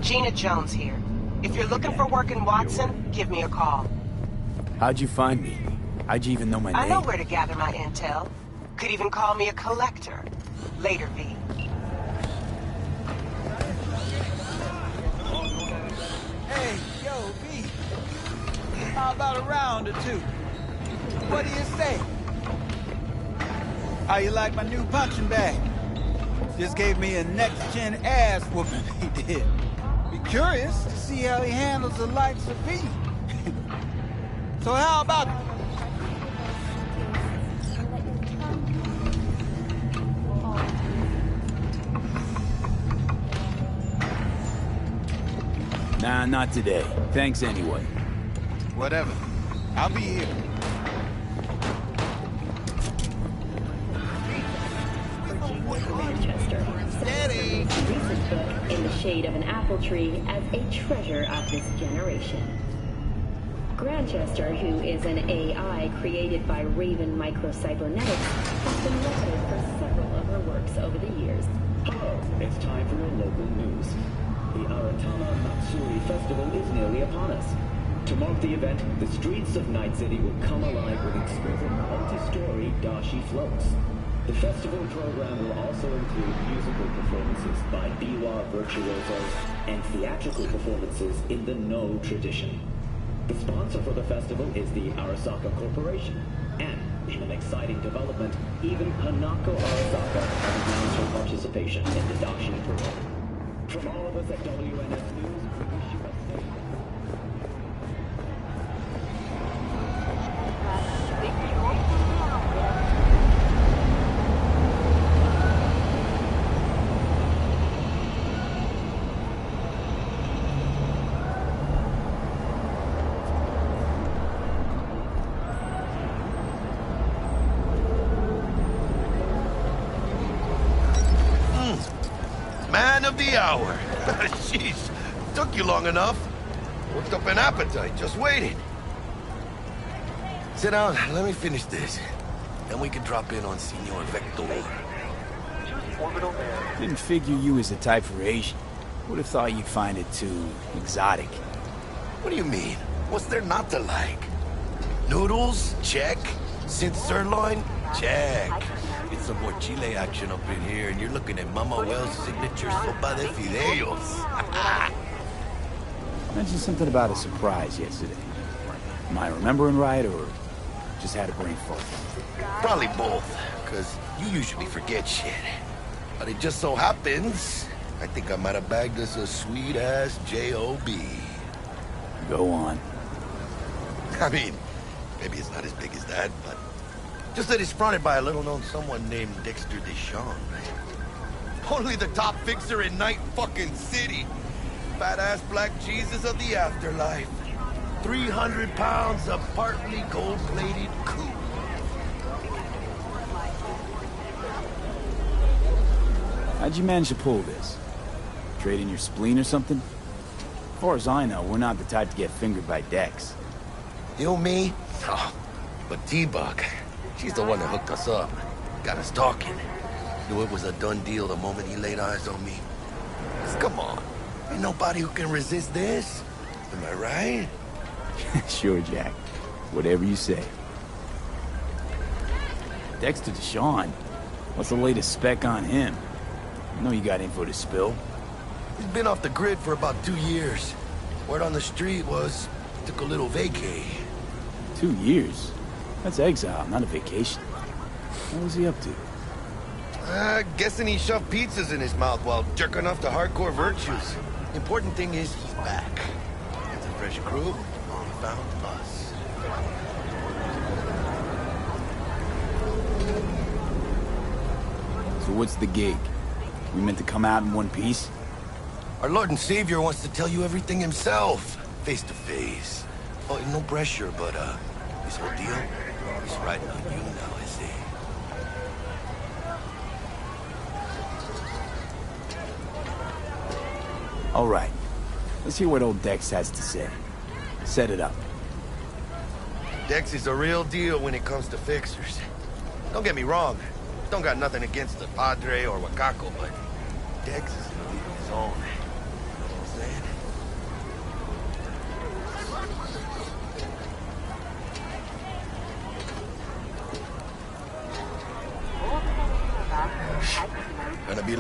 Gina Jones here. If you're looking for work in Watson, give me a call. How'd you find me? How'd you even know my name? I know where to gather my intel. Could even call me a collector. Later, V. Hey, yo, V. How about a round or two? What do you say? How you like my new punching bag? Just gave me a next-gen ass whooping, he did. Be curious to see how he handles the likes of V. So how about it? Nah, not today. Thanks anyway. Whatever. I'll be here. Manchester. Steady. Recent book, In the Shade of an Apple Tree, as a treasure of this generation. Grantchester, who is an AI created by Raven Microcybernetics, has been noted for several of her works over the years. Hello, it's time for your local news. The Aratama Matsuri Festival is nearly upon us. To mark the event, the streets of Night City will come alive with exquisite multi-story dashi floats. The festival program will also include musical performances by biwa virtuosos and theatrical performances in the No tradition. The sponsor for the festival is the Arasaka Corporation, and in an exciting development, even Hanako Arasaka has announced her participation in the dashi program. From all of us at WNS News, we wish you a safe... Man of the hour. Jeez, took you long enough. Worked up an appetite, just waiting. Sit down, let me finish this. Then we can drop in on Senor Vector. Didn't figure you was the type for Asian. Would have thought you'd find it too exotic. What do you mean? What's there not to like? Noodles? Check. Synth sirloin? Check. Get some more Chile action up in here, and you're looking at Mama Wells' signature sopa de fideos. Mentioned something about a surprise yesterday. Am I remembering right, or just had a brain fart? Probably both, because you usually forget shit. But it just so happens, I think I might have bagged us a sweet-ass J.O.B. Go on. I mean, maybe it's not as big as that, but... just that it's fronted by a little-known someone named Dexter Deshawn. Only the top fixer in Night fucking City. Badass black Jesus of the afterlife. 300 pounds of partly gold-plated coup. How'd you manage to pull this? Trade in your spleen or something? As far as I know, we're not the type to get fingered by Dex. You, me? Oh, but T-Bug, she's the one that hooked us up. Got us talking. Knew it was a done deal the moment he laid eyes on me. 'Cause come on, ain't nobody who can resist this. Am I right? Sure, Jack. Whatever you say. Dexter Deshawn? What's the latest spec on him? I know you got info to spill. He's been off the grid for about 2 years. Word on the street was, took a little vacay. 2 years? That's exile, not a vacation. What was he up to? Guessing he shoved pizzas in his mouth while jerking off to hardcore virtues. Important thing is he's back. It's a fresh crew. He found us. So what's the gig? We meant to come out in one piece? Our Lord and Savior wants to tell you everything himself, face to face. Oh, no pressure, but this whole deal, he's riding on you now, I see. All right. Let's hear what old Dex has to say. Set it up. Dex is a real deal when it comes to fixers. Don't get me wrong. Don't got nothing against the Padre or Wakako, but Dex is in a league of his own. You know what I'm saying?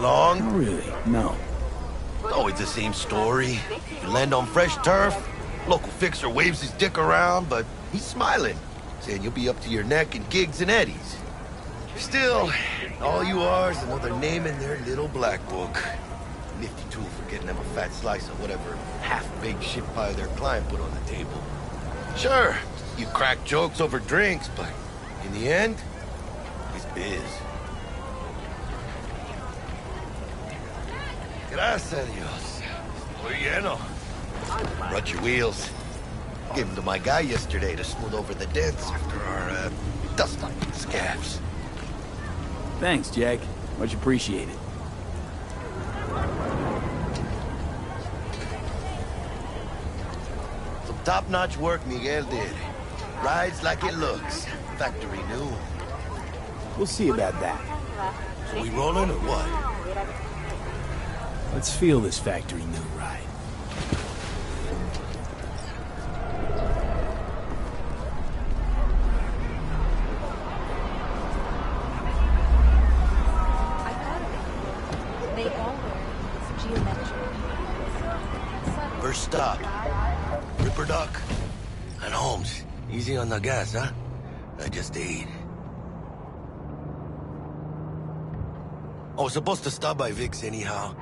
long? Not really, no. Always the same story. You land on fresh turf, local fixer waves his dick around, but he's smiling, saying you'll be up to your neck in gigs and eddies. Still, all you are is another name in their little black book. Nifty tool for getting them a fat slice of whatever half-baked shit pie their client put on the table. Sure, you crack jokes over drinks, but in the end, it's biz. Gracias a Dios. Muy lleno. Brought your wheels. Gave them to my guy yesterday to smooth over the dents after our, dust-up scabs. Thanks, Jack. Much appreciated. Some top-notch work Miguel did. Rides like it looks. Factory new. We'll see about that. So we rolling or what? Let's feel this factory new ride. They all wear geometric. First stop. Ripper Duck. And Holmes. Easy on the gas, huh? I just ate. I was supposed to stop by Vic's anyhow.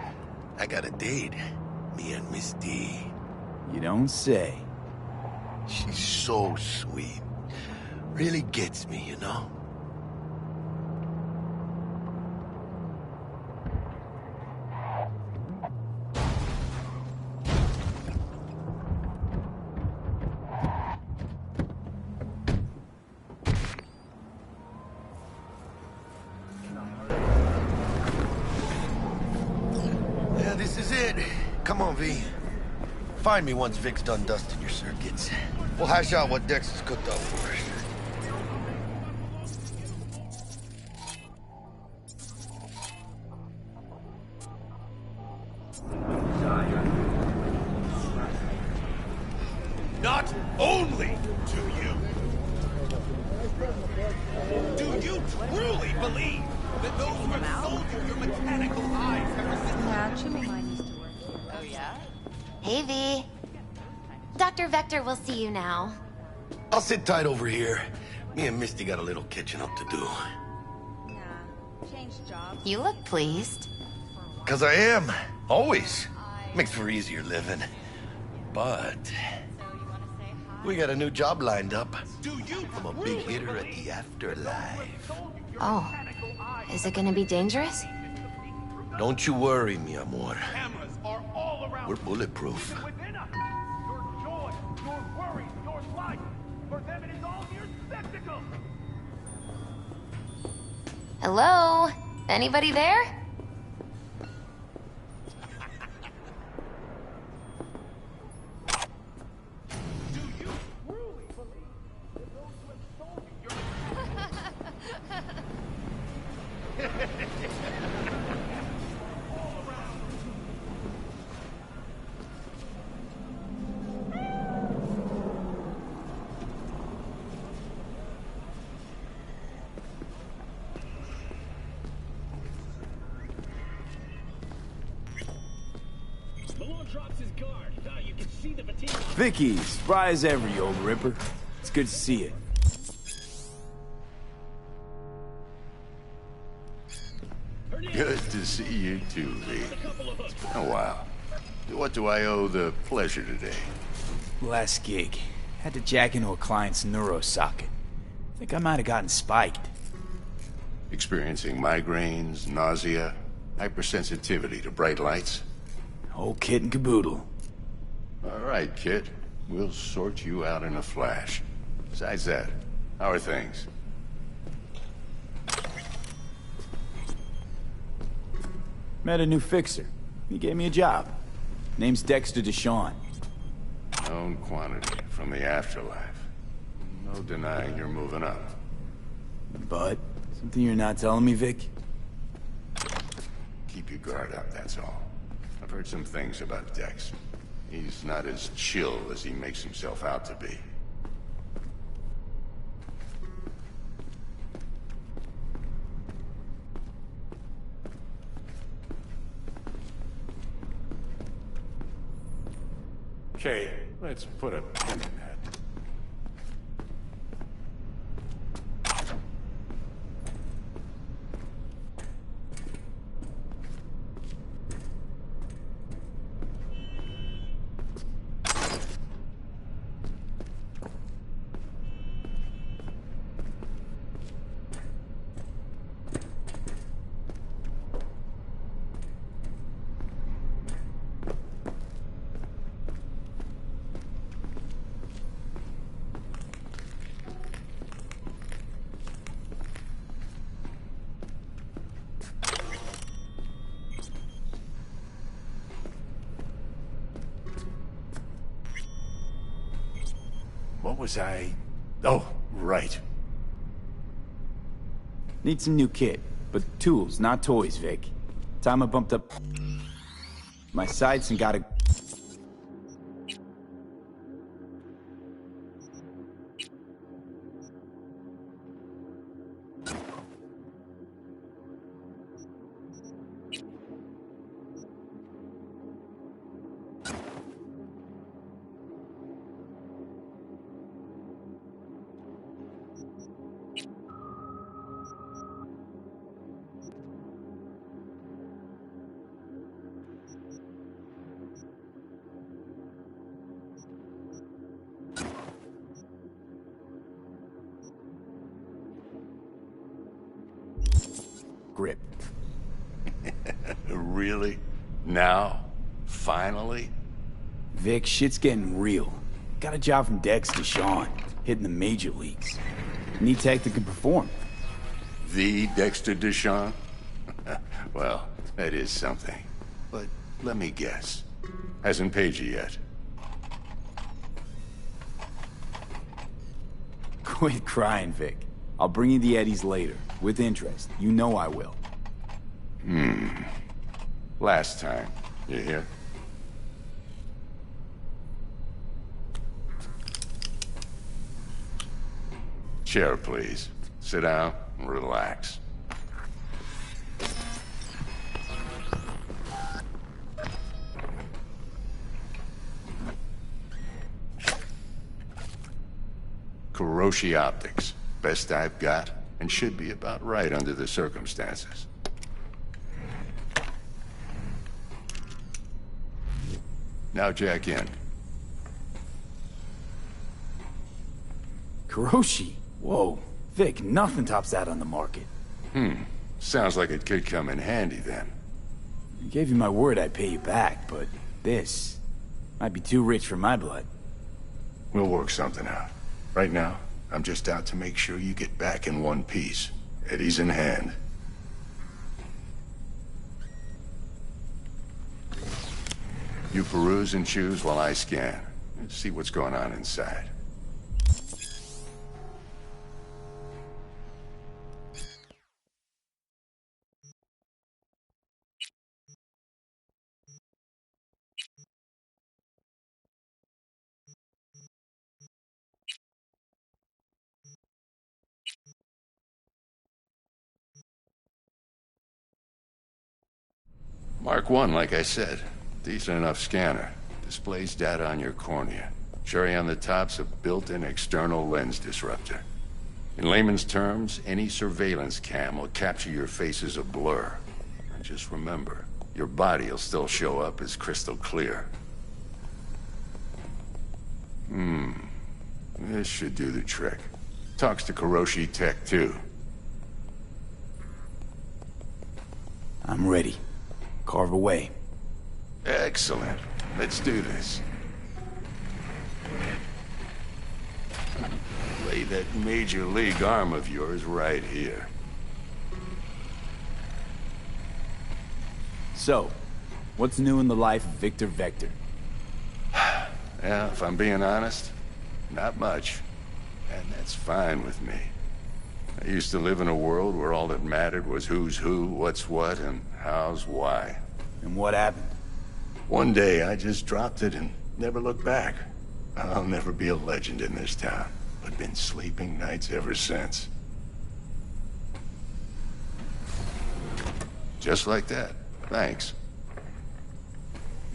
I got a date. Me and Misty. You don't say. She's so sweet. Really gets me, you know? Yeah, this is it. Come on, V. Find me once Vic's done dusting your circuits. We'll hash out what Dex has cooked up for us. Not only do you truly believe that those who have sold you your mechanical eyes have resisted? Yeah, trimming line used to work. Oh, yeah? Hey, V. Dr. Vector will see you now. I'll sit tight over here. Me and Misty got a little catching up to do. Yeah, change jobs. You look pleased. 'Cause I am. Always. Makes for easier living. But we got a new job lined up. I'm a big hitter at the afterlife. Oh. Is it gonna be dangerous? Don't you worry, mi amor. We're bulletproof. Hello? Anybody there? Vicky, spry as ever, you old ripper. It's good to see you. Good to see you too, V. It's been a while. What do I owe the pleasure today? Last gig. Had to jack into a client's neuro socket. Think I might have gotten spiked. Experiencing migraines, nausea, hypersensitivity to bright lights? Whole kit and caboodle. All right, kid. We'll sort you out in a flash. Besides that, how are things? Met a new fixer. He gave me a job. Name's Dexter Deshawn. Known quantity from the afterlife. No denying you're moving up. But, something you're not telling me, Vic? Keep your guard up, that's all. I've heard some things about Dex. He's not as chill as he makes himself out to be. Okay, let's put a pin in that. What was I... Oh, right. Need some new kit, but tools, not toys, Vic. Time I bumped up my sights and got a... grip. Really? Now? Finally? Vic, shit's getting real. Got a job from Dex to Sean, hitting the major leagues. Need tech that can perform. The Dexter Deshawn? Well, that is something. But let me guess. Hasn't paid you yet. Quit crying, Vic. I'll bring you the eddies later, with interest. You know I will. Last time. You hear? Chair, please. Sit down and relax. Kuroshi Optics. Best I've got, and should be about right under the circumstances. Now jack in. Kuroshi? Whoa. Vic, nothing tops that on the market. Sounds like it could come in handy then. I gave you my word I'd pay you back, but this might be too rich for my blood. We'll work something out. Right now, I'm just out to make sure you get back in one piece. Eddie's in hand. You peruse and choose while I scan. See what's going on inside. Mark 1, like I said. Decent enough scanner. Displays data on your cornea. Cherry on the top's a built-in external lens disruptor. In layman's terms, any surveillance cam will capture your face as a blur. And just remember, your body will still show up as crystal clear. This should do the trick. Talks to Kuroshi Tech, too. I'm ready. Carve away. Excellent. Let's do this. Lay that major league arm of yours right here. So, what's new in the life of Victor Vector? Yeah, if I'm being honest, not much. And that's fine with me. I used to live in a world where all that mattered was who's who, what's what, and how's why. And what happened? One day, I just dropped it and never looked back. I'll never be a legend in this town, but been sleeping nights ever since. Just like that. Thanks.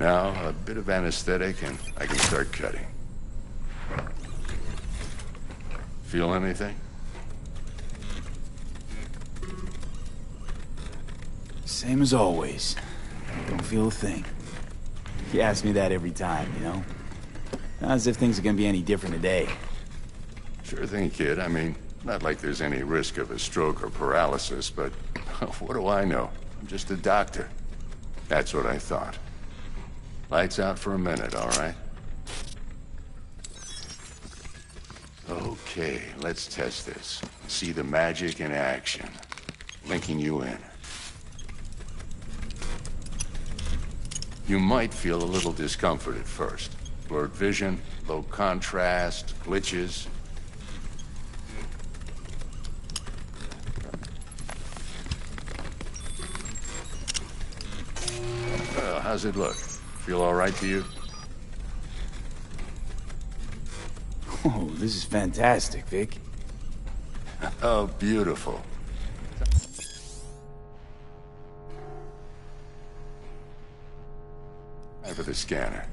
Now, a bit of anesthetic and I can start cutting. Feel anything? Same as always. Don't feel a thing. You ask me that every time, you know? Not as if things are gonna be any different today. Sure thing, kid. I mean, not like there's any risk of a stroke or paralysis, but what do I know? I'm just a doctor. That's what I thought. Lights out for a minute, all right? Okay, let's test this. See the magic in action. Linking you in. You might feel a little discomfort at first. Blurred vision, low contrast, glitches. How's it look? Feel all right to you? Oh, this is fantastic, Vic. Oh, beautiful. Time for the scanner.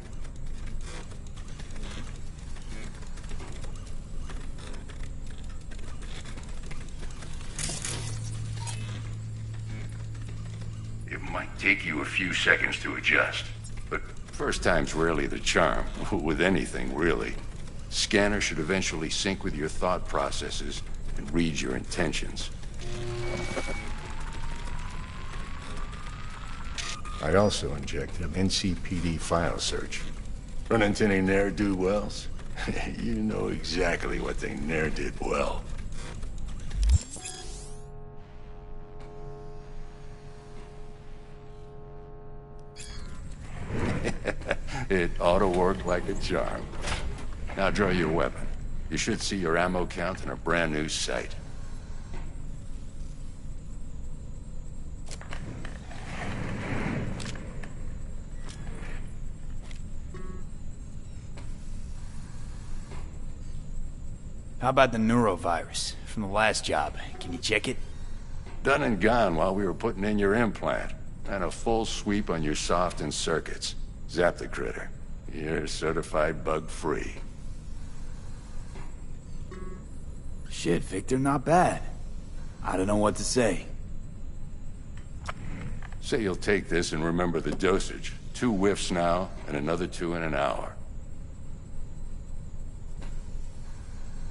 It might take you a few seconds to adjust, but first time's rarely the charm, with anything, really. Scanner should eventually sync with your thought processes and read your intentions. I also injected an NCPD file search. Run into any ne'er-do-wells? You know exactly what they ne'er did well. It ought to work like a charm. Now draw your weapon. You should see your ammo count in a brand new sight. How about the neurovirus from the last job? Can you check it? Done and gone while we were putting in your implant. And a full sweep on your soft and circuits. Zap the critter. You're certified bug-free. Shit, Victor, not bad. I don't know what to say. Say you'll take this and remember the dosage. 2 whiffs now, and another 2 in an hour.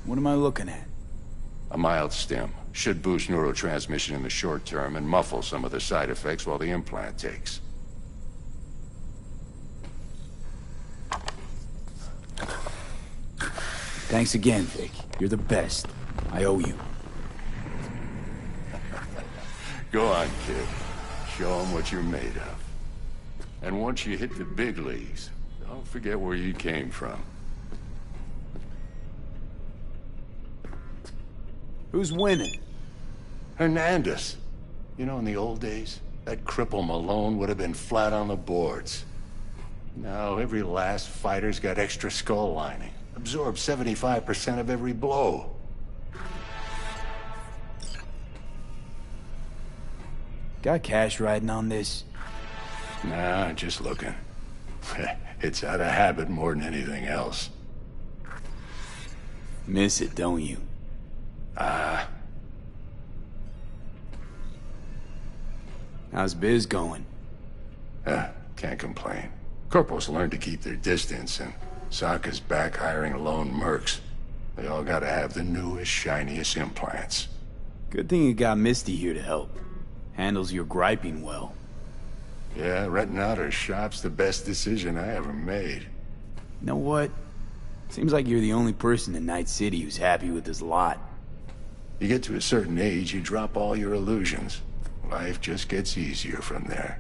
What am I looking at? A mild stim. Should boost neurotransmission in the short term and muffle some of the side effects while the implant takes. Thanks again, Vic. You're the best. I owe you. Go on, kid. Show them what you're made of. And once you hit the big leagues, don't forget where you came from. Who's winning? Hernandez. You know, in the old days, that cripple Malone would have been flat on the boards. Now, every last fighter's got extra skull lining. Absorbs 75% of every blow. Got cash riding on this? Nah, just looking. It's out of habit more than anything else. Miss it, don't you? How's biz going? Can't complain. Corporals learn to keep their distance, and Sokka's back hiring lone mercs. They all gotta have the newest, shiniest implants. Good thing you got Misty here to help. Handles your griping well. Yeah, renting out her shop's the best decision I ever made. You know what? Seems like you're the only person in Night City who's happy with this lot. You get to a certain age, you drop all your illusions. Life just gets easier from there.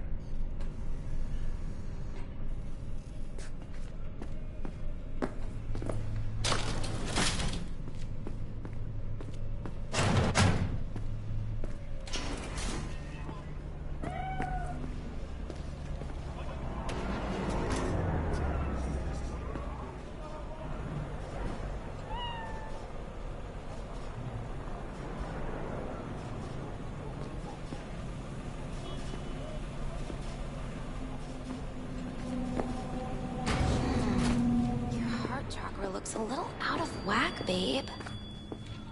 looks a little out of whack, babe.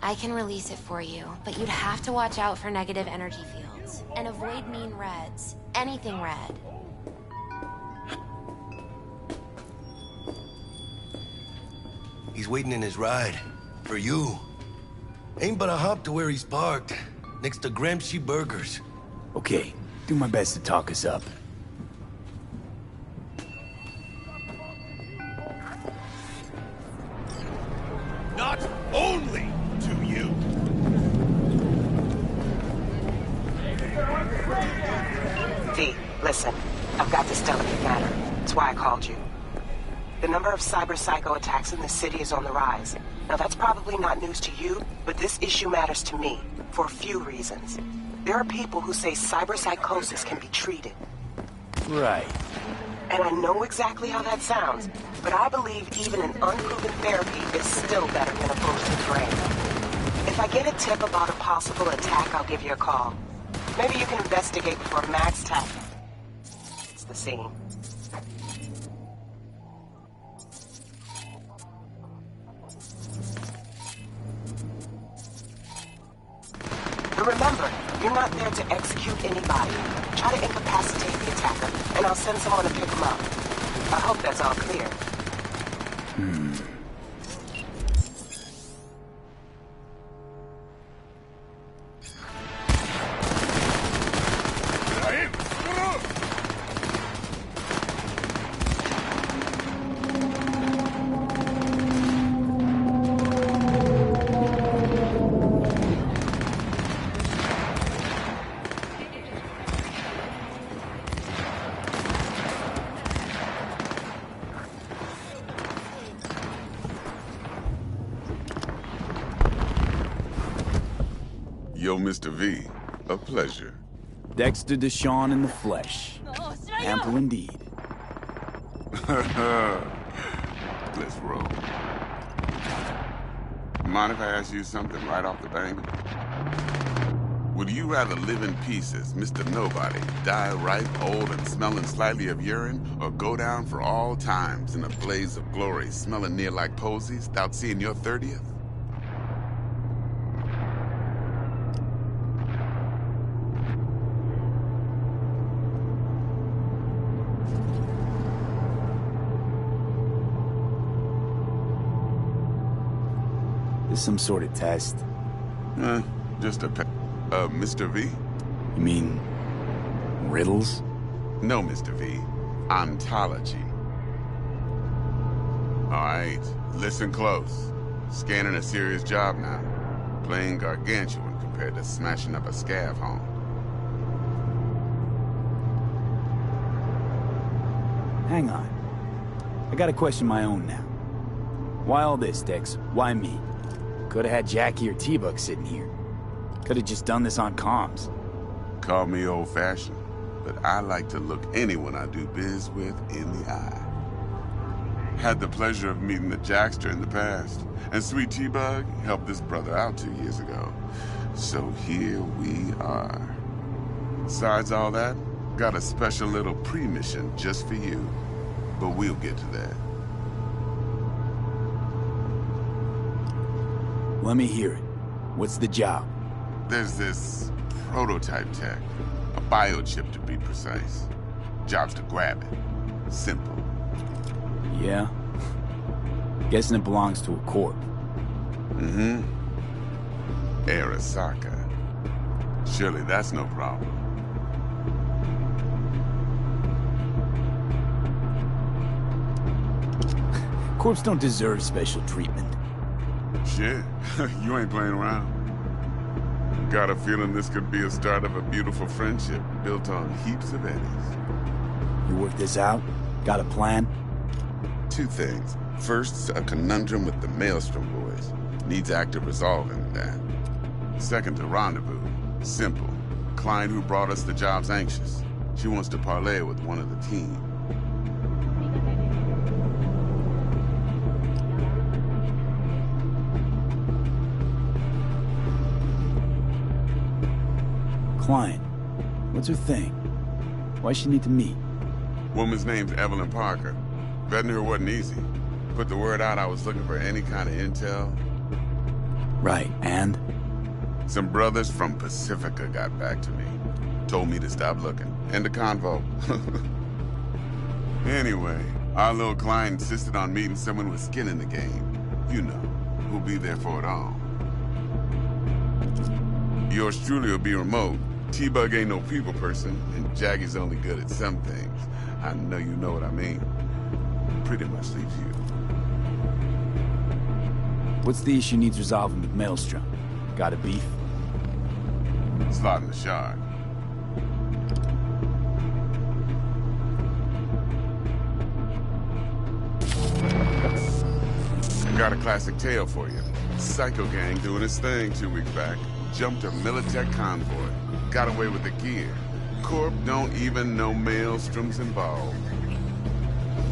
I can release it for you, but you'd have to watch out for negative energy fields. And avoid mean reds. Anything red. He's waiting in his ride. For you. Ain't but a hop to where he's parked. Next to Gramsci Burgers. Okay, do my best to talk us up. Not only to you. V, listen. I've got this delicate matter. That's why I called you. The number of cyber-psycho attacks in the city is on the rise. Now that's probably not news to you, but this issue matters to me, for a few reasons. There are people who say cyberpsychosis can be treated. Right. And I know exactly how that sounds, but I believe even an unproven therapy is still better than a boosted brain. If I get a tip about a possible attack, I'll give you a call. Maybe you can investigate before Max it's the scene. But remember, you're not there to execute anybody. Try to incapacitate the attacker, and I'll send someone to pick him up. I hope that's all clear. Yo, Mr. V, a pleasure. Dexter Deshawn in the flesh. Ample indeed. Let's roll. Mind if I ask you something right off the bang? Would you rather live in pieces, Mr. Nobody, die ripe, old, and smelling slightly of urine, or go down for all times in a blaze of glory, smelling near like posies, without seeing your 30th? This some sort of test? Just a Mr. V? You mean riddles? No, Mr. V. Ontology. Alright, listen close. Scanning a serious job now. Playing gargantuan compared to smashing up a scav home. Hang on. I got a question my own now. Why all this, Dex? Why me? Could've had Jackie or T-Buck sitting here. Could've just done this on comms. Call me old-fashioned, but I like to look anyone I do biz with in the eye. Had the pleasure of meeting the Jackster in the past, and Sweet T-Bug helped this brother out 2 years ago. So here we are. Besides all that, got a special little pre-mission just for you. But we'll get to that. Let me hear it. What's the job? There's this prototype tech. A biochip, to be precise. Job's to grab it. Simple. Yeah? Guessing it belongs to a corp. Mm-hmm. Arasaka. Surely that's no problem. Corps don't deserve special treatment. Shit, you ain't playing around. Got a feeling this could be a start of a beautiful friendship built on heaps of eddies. You work this out? Got a plan? Two things. First, a conundrum with the Maelstrom boys. Needs active resolving that. Second, a rendezvous. Simple. Client who brought us the job's anxious. She wants to parlay with one of the team. Client. What's her thing? Why she need to meet? Woman's name's Evelyn Parker. Vetting her wasn't easy. Put the word out I was looking for any kind of intel. Right, and? Some brothers from Pacifica got back to me. Told me to stop looking. End of convo. Anyway, our little client insisted on meeting someone with skin in the game. You know, who'll be there for it all. Yours truly will be remote. T-Bug ain't no people person, and Jaggy's only good at some things. I know you know what I mean. Pretty much leaves you. What's the issue needs resolving with Maelstrom? Got a beef? Slotting the shard. Got a classic tale for you. Psycho gang doing his thing 2 weeks back. Jumped a Militech convoy. Got away with the gear. Corp don't even know Maelstrom's involved.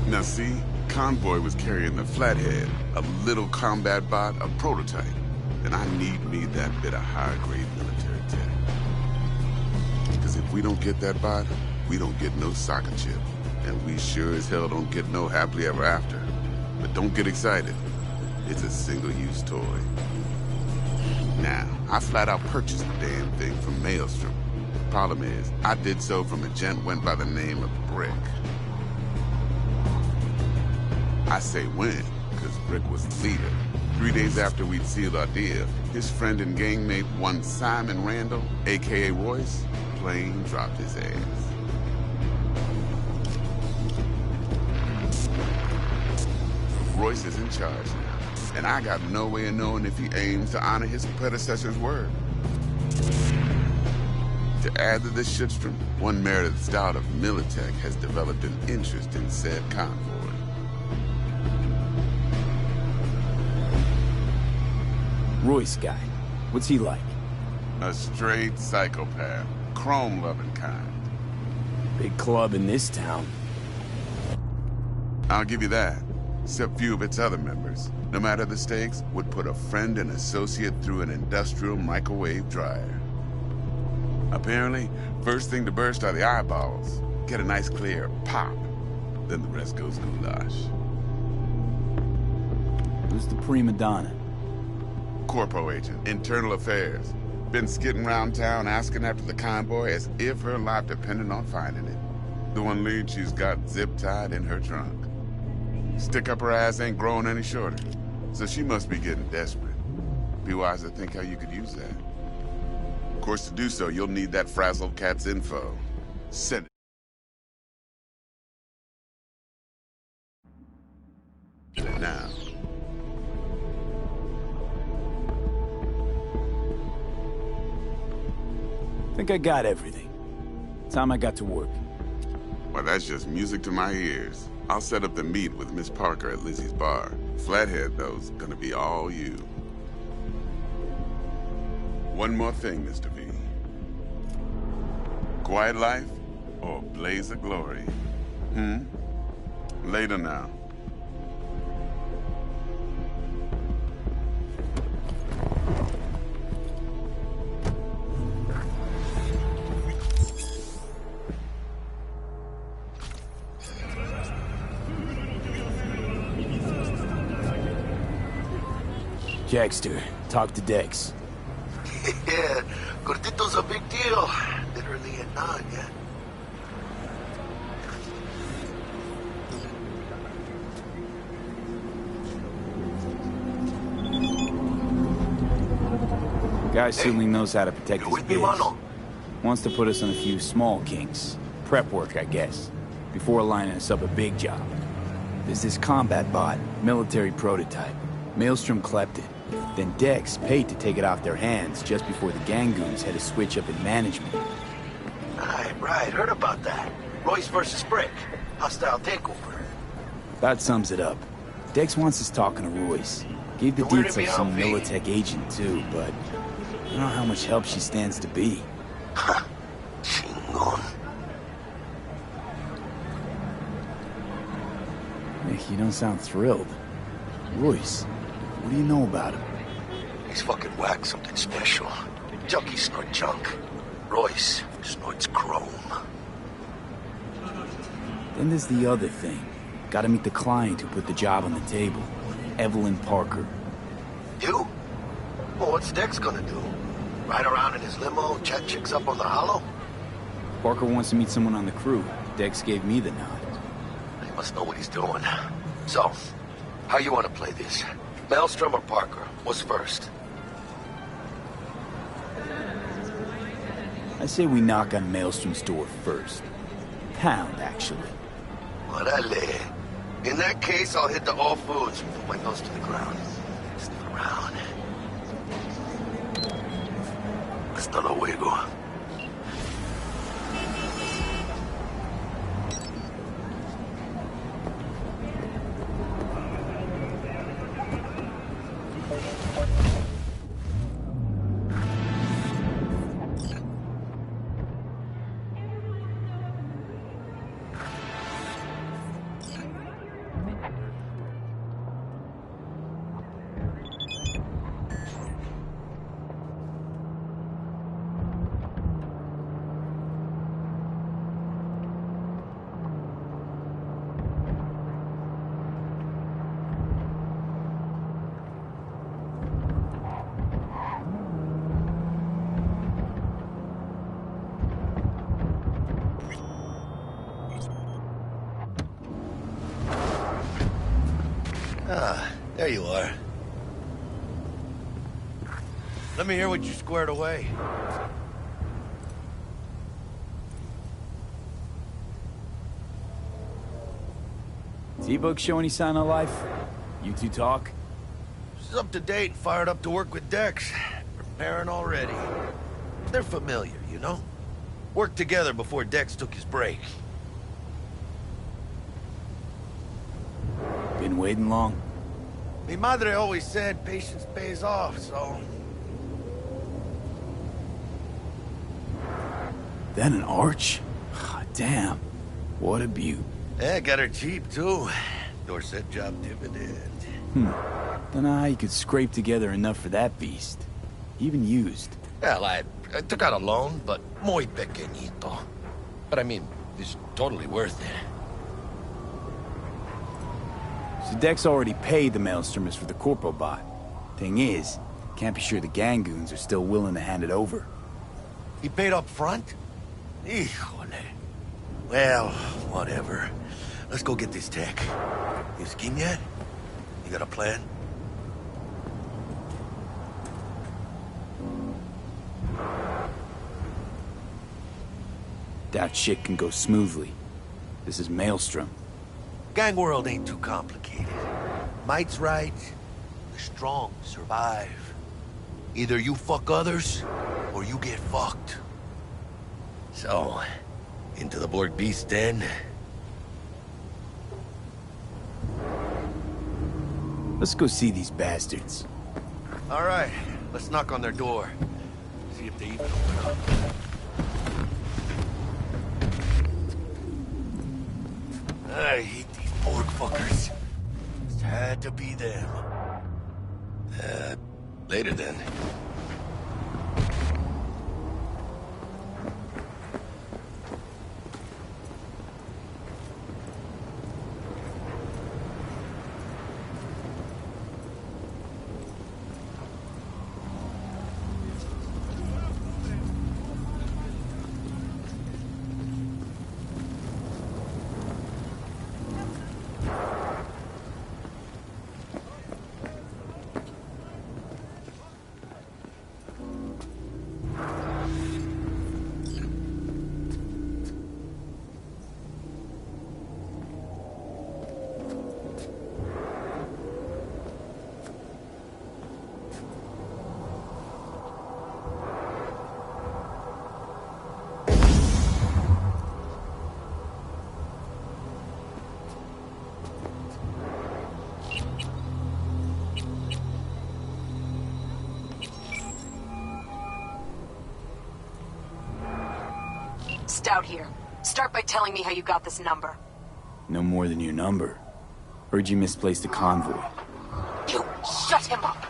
Now see, convoy was carrying the Flathead, a little combat bot, a prototype. And I need me that bit of high-grade military tech. Because if we don't get that bot, we don't get no soccer chip. And we sure as hell don't get no happily ever after. But don't get excited. It's a single-use toy. Now, I flat out purchased the damn thing from Maelstrom. Problem is, I did so from a gent went by the name of Brick. I say when, because Brick was the leader. 3 days after we'd sealed our deal, his friend and gangmate, one Simon Randall, a.k.a. Royce, plain dropped his ass. Royce is in charge now. And I got no way of knowing if he aims to honor his predecessor's word. To add to this shitstrom, one merited stout of Militech has developed an interest in said convoy. Royce guy. What's he like? A straight psychopath. Chrome-loving kind. Big club in this town. I'll give you that. Except few of its other members, no matter the stakes, would put a friend and associate through an industrial microwave dryer. Apparently, first thing to burst are the eyeballs. Get a nice clear pop. Then the rest goes goulash. Who's the prima donna? Corpo agent, internal affairs. Been skidding around town asking after the convoy as if her life depended on finding it. The one lead she's got zip-tied in her trunk. Stick up her ass ain't growing any shorter, so she must be getting desperate. Be wise to think how you could use that. Of course, to do so, you'll need that frazzled cat's info. Send it now. Think I got everything. Time I got to work. Well, that's just music to my ears. I'll set up the meet with Miss Parker at Lizzie's bar. Flathead, though's gonna be all you. One more thing, Mr. V. Quiet life or blaze of glory? Later now. Jackster, talk to Dex. Yeah, Gordito's a big deal. Literally a nod, yeah. Guy certainly knows how to protect his biz. Wants to put us on a few small kinks. Prep work, I guess. Before lining us up a big job. There's this combat bot, military prototype. Maelstrom clept it. Then Dex paid to take it off their hands just before the Gangoons had a switch up in management. Right, heard about that. Royce versus Brick. Hostile takeover. That sums it up. Dex wants us talking to Royce. Gave the deets of some Militech agent too, but I don't know how much help she stands to be. Ha! Chingon. Nick, you don't sound thrilled. Royce, what do you know about him? He's fucking whack, something special. Junkies snort junk. Royce snorts chrome. Then there's the other thing. Gotta meet the client who put the job on the table. Evelyn Parker. You? Well, what's Dex gonna do? Ride around in his limo, chat chicks up on the hollow? Parker wants to meet someone on the crew. Dex gave me the nod. He must know what he's doing. So, how you want to play this? Maelstrom or Parker? What's first? I say we knock on Maelstrom's door first. Pound, actually. Orale. In that case, I'll hit the All Foods and put my nose to the ground. Sniff around. Hasta luego. Ah, there you are. Let me hear what you squared away. T-Bug show any sign of life? You two talk? She's up to date and fired up to work with Dex. Preparing already. They're familiar, you know? Worked together before Dex took his break. Been waiting long? Mi madre always said patience pays off, so... Then an arch? Damn. What a beaut. Yeah, got her cheap, too. Dorset job dividend. Don't know how you could scrape together enough for that beast. Even used. Well, I took out a loan, but muy pequeñito. But I mean, it's totally worth it. So Dex already paid the Maelstromers for the Corpo bot. Thing is, can't be sure the Gangoons are still willing to hand it over. He paid up front? Híjole. Well, whatever. Let's go get this tech. You scheme yet? You got a plan? Doubt shit can go smoothly. This is Maelstrom. Gang world ain't too complicated. Might's right. The strong survive. Either you fuck others, or you get fucked. So, into the Borg Beast Den. Let's go see these bastards. All right, let's knock on their door. See if they even open up. I hate these Borg fuckers. Just had to be them. Later then. Stout here. Start by telling me how you got this number. No more than your number. Heard you misplaced a convoy. You shut him up!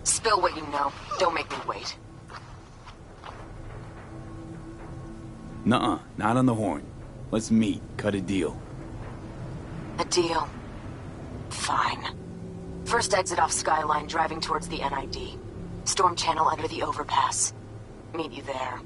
Spill what you know. Don't make me wait. Nuh-uh, not on the horn. Let's meet, cut a deal. A deal. Fine. First exit off Skyline, driving towards the NID. Storm channel under the overpass. Meet you there.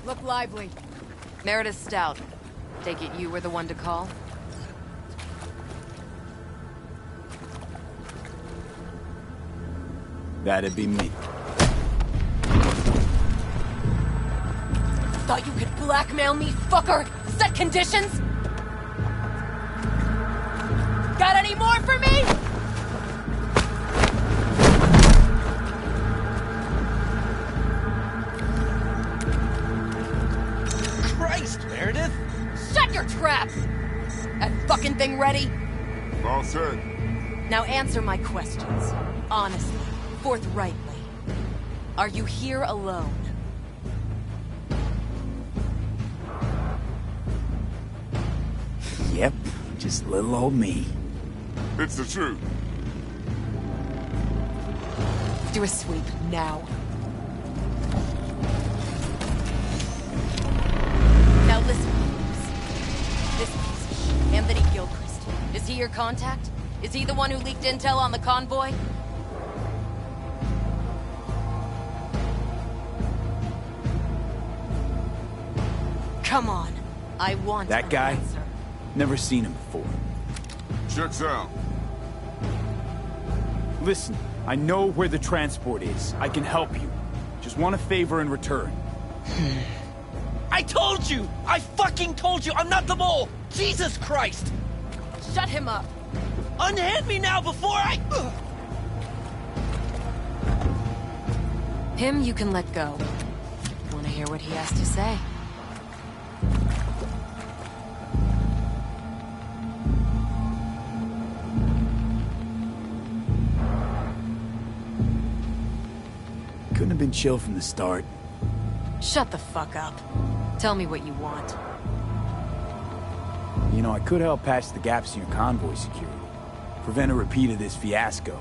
Look lively. Meredith Stout. Take it you were the one to call? That'd be me. Thought you could blackmail me, fucker? Set conditions? Got any more for me? Christ, Meredith! Shut your trap! That fucking thing ready? All set. Now answer my questions. Honestly, forthrightly. Are you here alone? Yep, just little old me. It's the truth. Do a sweep, now. Now listen, please. This piece of shit, Anthony Gilchrist. Is he your contact? Is he the one who leaked intel on the convoy? Come on. I want that an guy? answer. Never seen him before. Checks out. Listen, I know where the transport is. I can help you. Just want a favor in return. I told you! I fucking told you! I'm not the mole! Jesus Christ! Shut him up! Unhand me now before I... Him you can let go. Wanna hear what he has to say? Couldn't have been chill from the start. Shut the fuck up. Tell me what you want. You know, I could help patch the gaps in your convoy security. Prevent a repeat of this fiasco.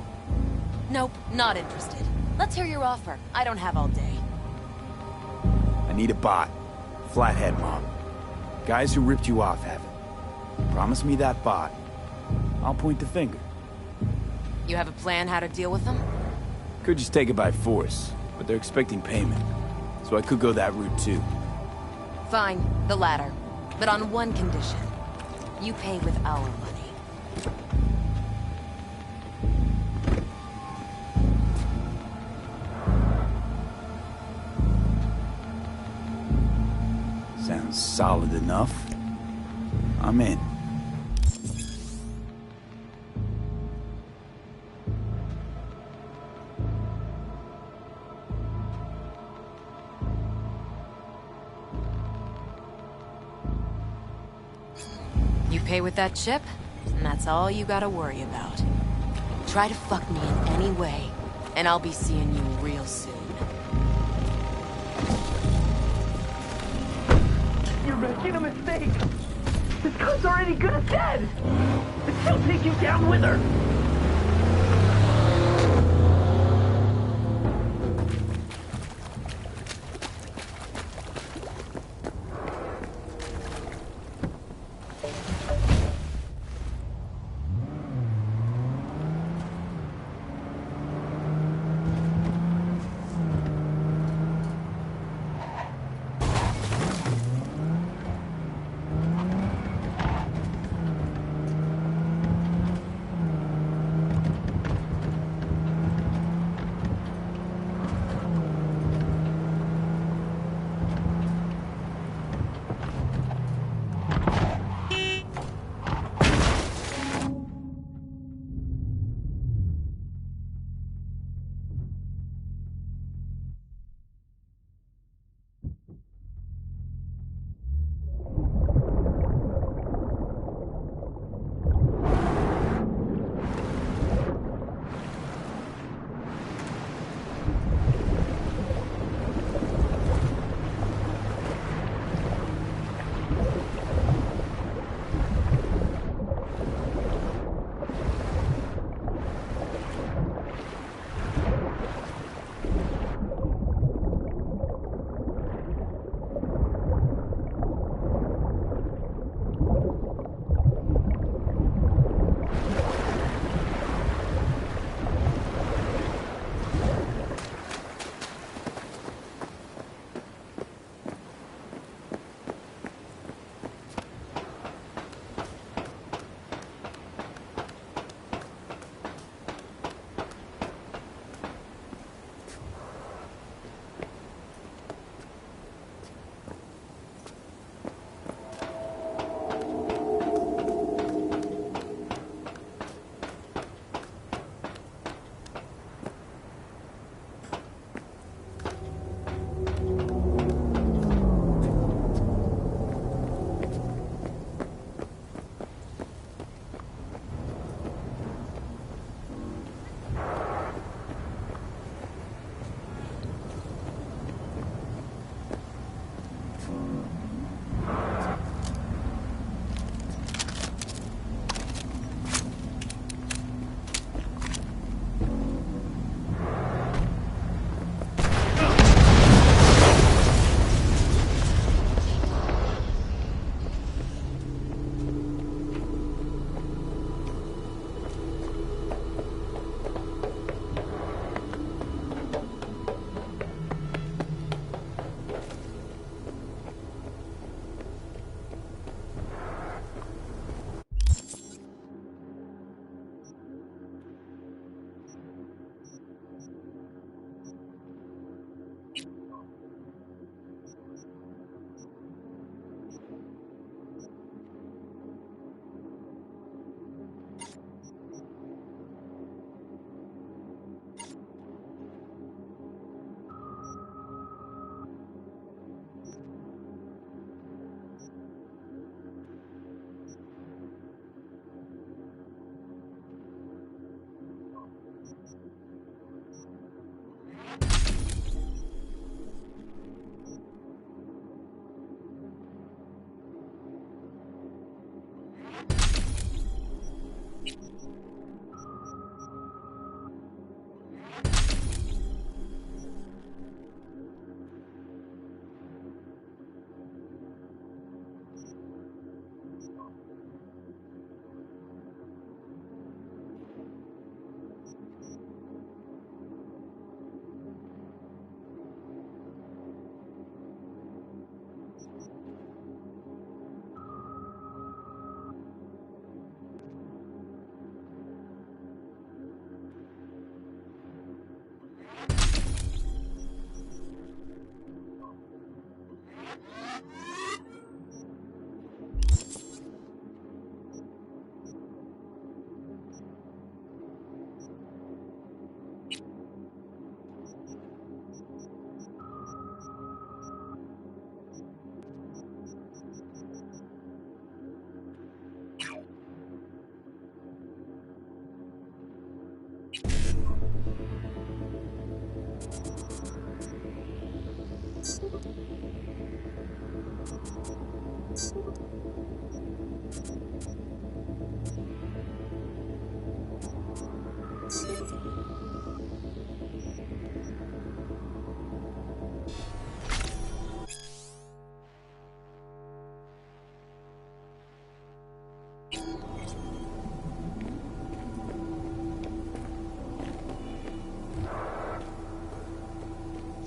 Nope, not interested. Let's hear your offer. I don't have all day. I need a bot. Flathead mob. Guys who ripped you off have it. Promise me that bot. I'll point the finger. You have a plan how to deal with them? Could just take it by force, but they're expecting payment. So I could go that route too. Fine, the latter. But on one condition. You pay with our money. Sounds solid enough. I'm in. pay with that chip, and that's all you gotta worry about. Try to fuck me in any way, and I'll be seeing you real soon. You're making a mistake. This gun's already good as dead. And she'll take you down with her.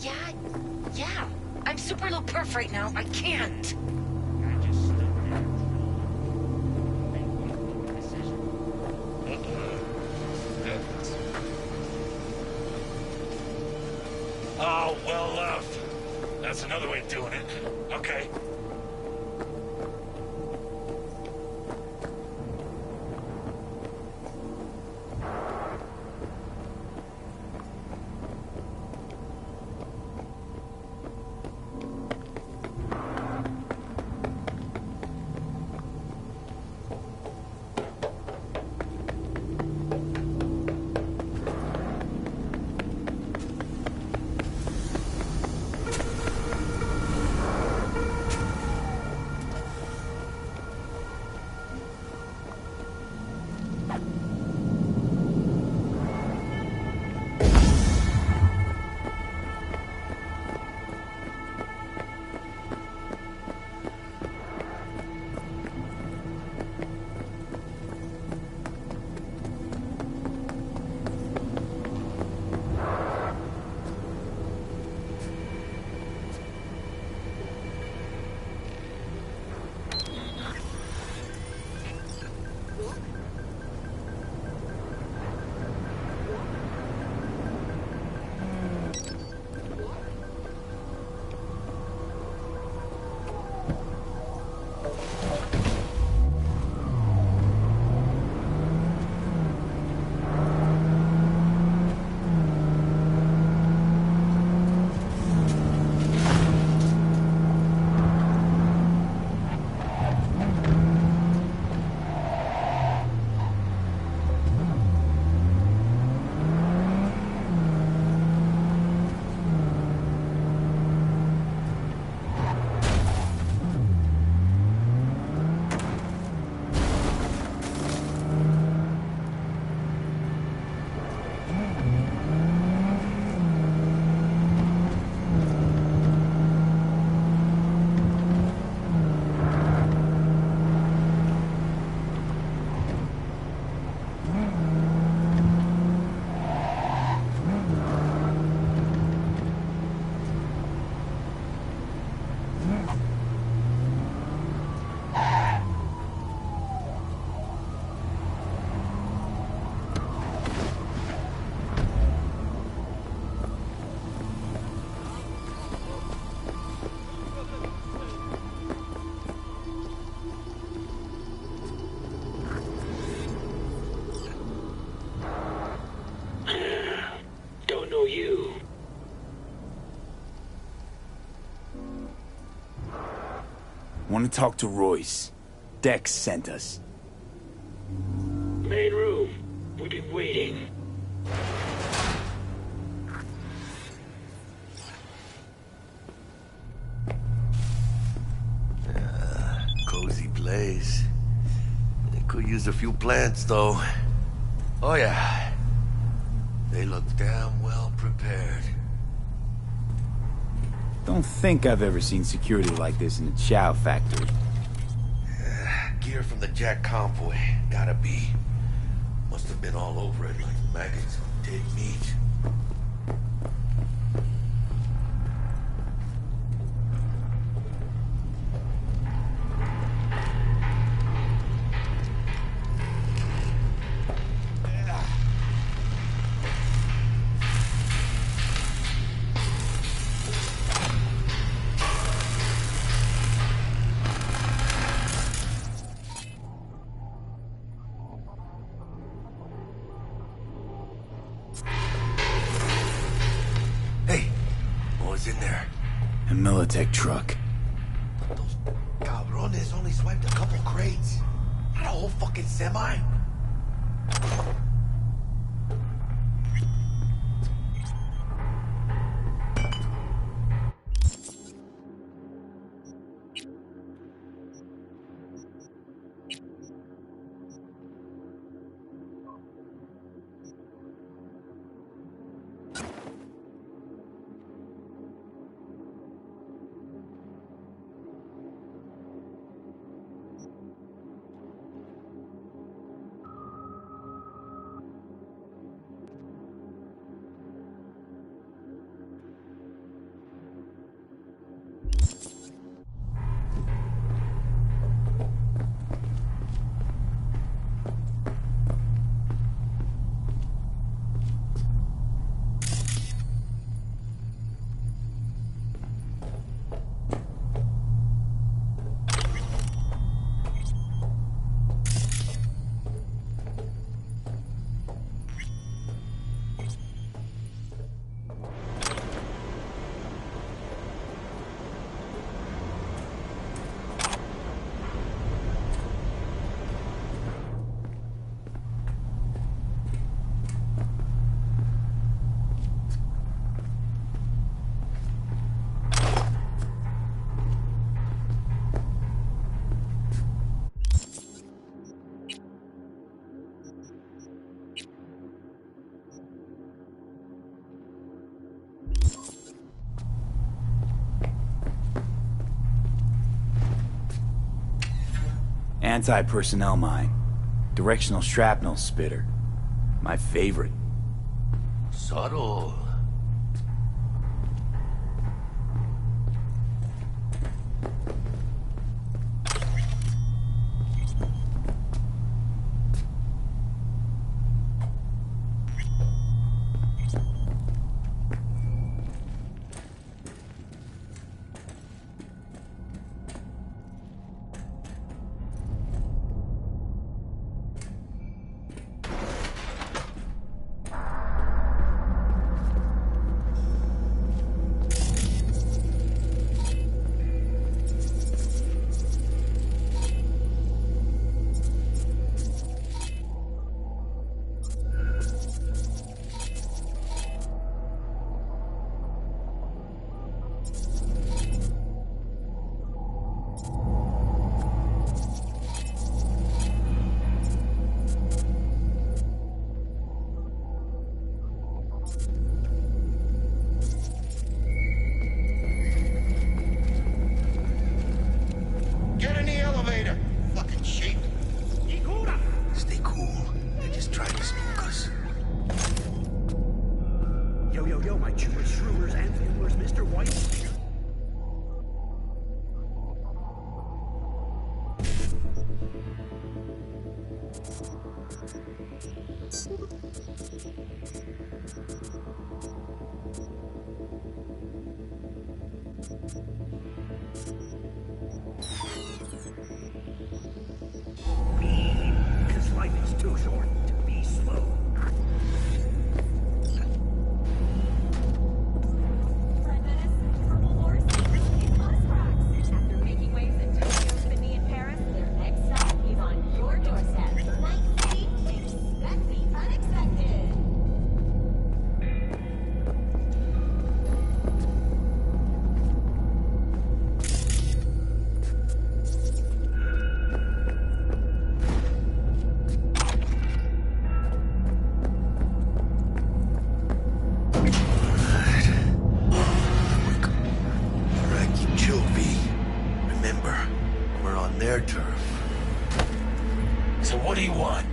Yeah. I'm super low perf right now. I can't. Oh, well, that's another way of doing it. Okay. Want to talk to Royce. Dex sent us. Main room. We've been waiting. Cozy place. They could use a few plants, though. Oh, yeah. They look damn well prepared. Don't think I've ever seen security like this in a chow factory. Gear from the Jack convoy. Gotta be. Must have been all over it like maggots on dead meat. In there. A Militech truck. But those cabrones only swiped a couple crates. Not a whole fucking semi. anti-personnel mine. Directional shrapnel spitter. My favorite. Subtle. Get in the elevator! Fucking sheep. Stay cool. They're just trying to spook us. Yo, my chewers, shroomers, and fuelers, Mr. White. Because life is too short to be slow. After making waves in Tokyo, Sydney, and Paris, their next stop is on your doorstep. Night City, expect the unexpected. Alright, keep chill, V. Remember, we're on their turf. So what do you want?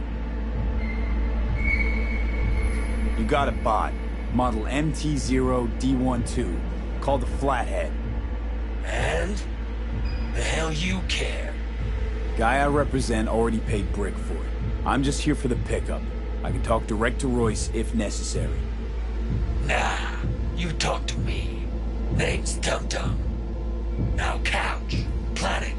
You got a bot. Model MT0D12. Called the Flathead. And? The hell you care? Guy I represent already paid Brick for it. I'm just here for the pickup. I can talk direct to Royce if necessary. Nah, you talk to me. Name's Dum Dum. Now couch, planet.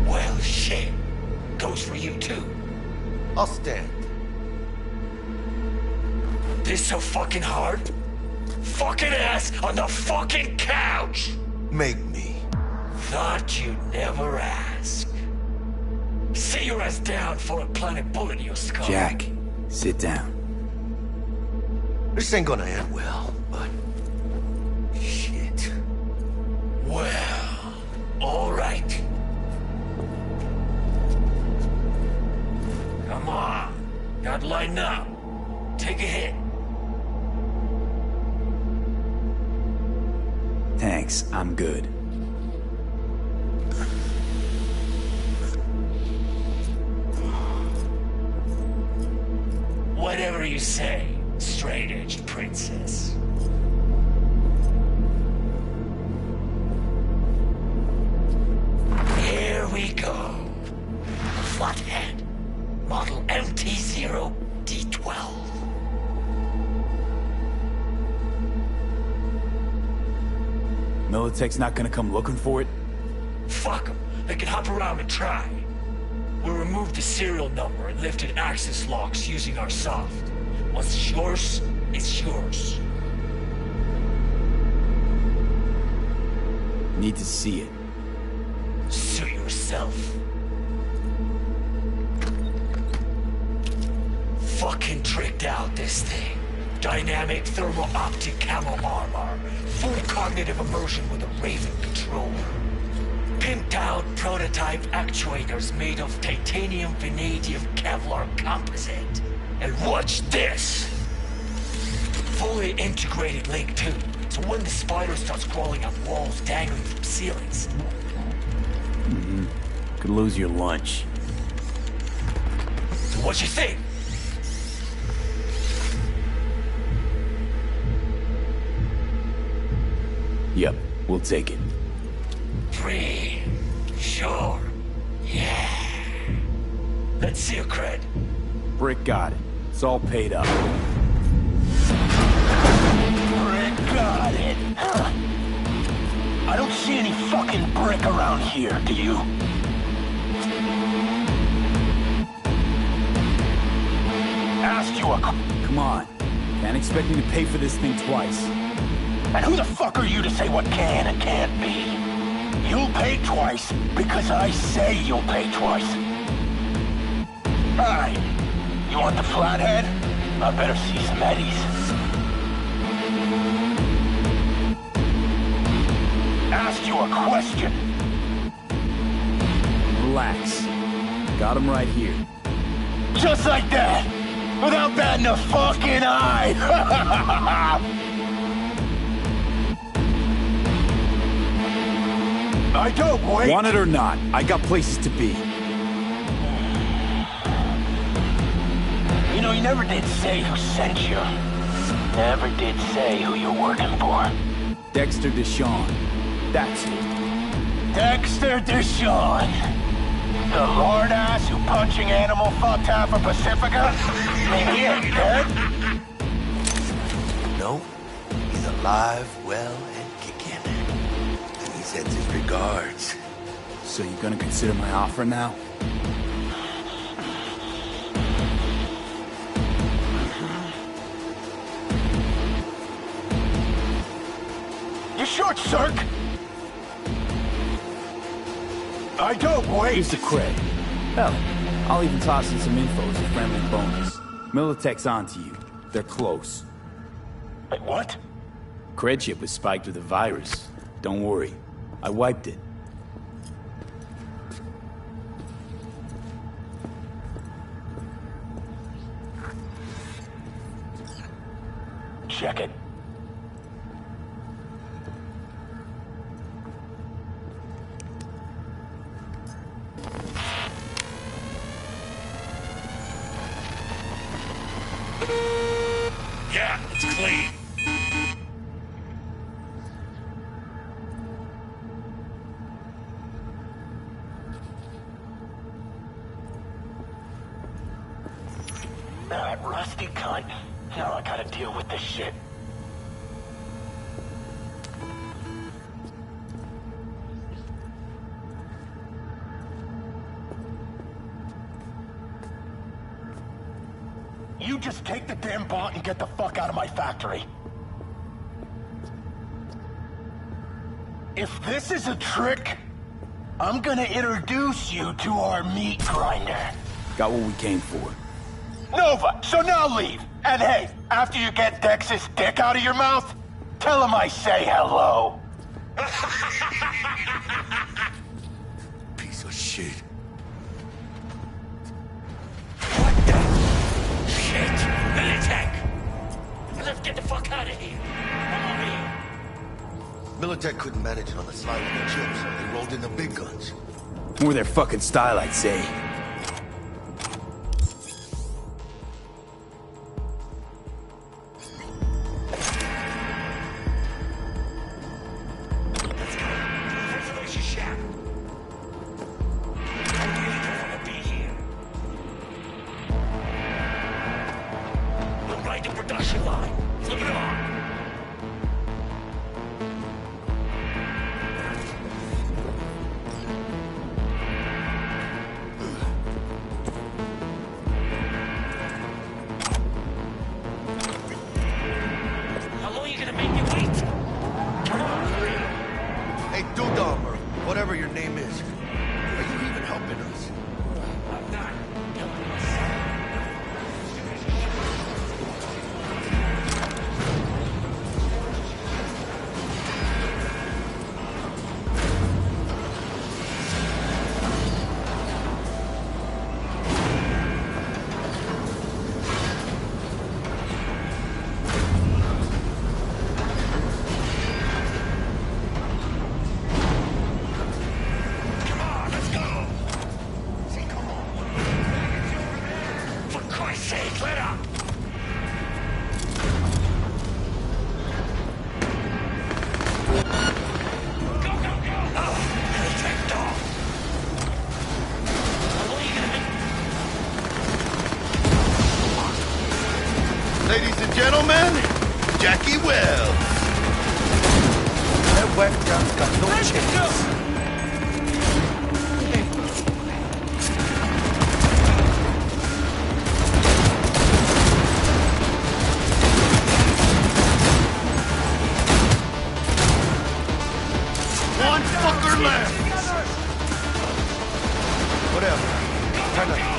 Well, shit. Goes for you too. I'll stand. This so fucking hard? Fucking ass on the fucking couch! Make me. Thought you'd never ask. Sit your ass down for a planet bullet in your skull. Jack, sit down. This ain't gonna end well, but... shit. Well, alright. Come on. Gotta lighten up. Take a hit. Thanks, I'm good. Whatever you say, straight-edged princess. Here we go. Flathead. Model MT0D12. Militech's not gonna come looking for it? Fuck them. They can hop around and try. We removed the serial number and lifted access locks using our soft. What's yours is yours. Need to see it. Suit yourself. Fucking tricked out this thing. Dynamic thermal optic camo armor. Full cognitive immersion with a Raven controller. pimped-out prototype actuators made of titanium vanadium Kevlar composite. And watch this! Fully integrated link too, so when the spider starts crawling up walls dangling from ceilings. Could lose your lunch. So what you think? Yep, we'll take it. Free. Sure. Yeah. Let's see your cred. Brick got it. It's all paid up. Brick got it. Huh. I don't see any fucking brick around here, do you? Asked you a... Come on. Can't expect me to pay for this thing twice. And who the fuck are you to say what can and can't be? You'll pay twice because I say you'll pay twice. Alright. You want the flathead? I better see some eddies. Asked you a question. Relax. Got him right here. Just like that! Without batting a fucking eye! I don't wait! Want it or not, I got places to be. You know, you never did say who sent you. Never did say who you're working for. Dexter Deshawn. That's it. Dexter Deshawn. The lord ass who punching animal fucked half of Pacifica? He ain't dead. No, he's alive, well, and kicking. And he sends his regards. So you gonna consider my offer now? You short, Cirque? I don't wait! Here's the cred. Hell, I'll even toss in some info as a friendly bonus. Militech's onto you. They're close. Wait, what? Cred chip was spiked with a virus. Don't worry. I wiped it. Check it. Yeah, it's clean. That rusty cunt. Now I gotta deal with this shit. You just take the damn bot and get the fuck out of my factory. If this is a trick, I'm gonna introduce you to our meat grinder. Got what we came for. Nova, so now leave. And hey, after you get Dex's dick out of your mouth, tell him I say hello. Piece of shit. Shit! Militech! Let's get the fuck out of here! Militech couldn't manage it on the side of the chips, so they rolled in the big guns. More their fucking style, I'd say. Jackie Wells. That whack john's got no chance. One fucker left. Whatever. Turn up.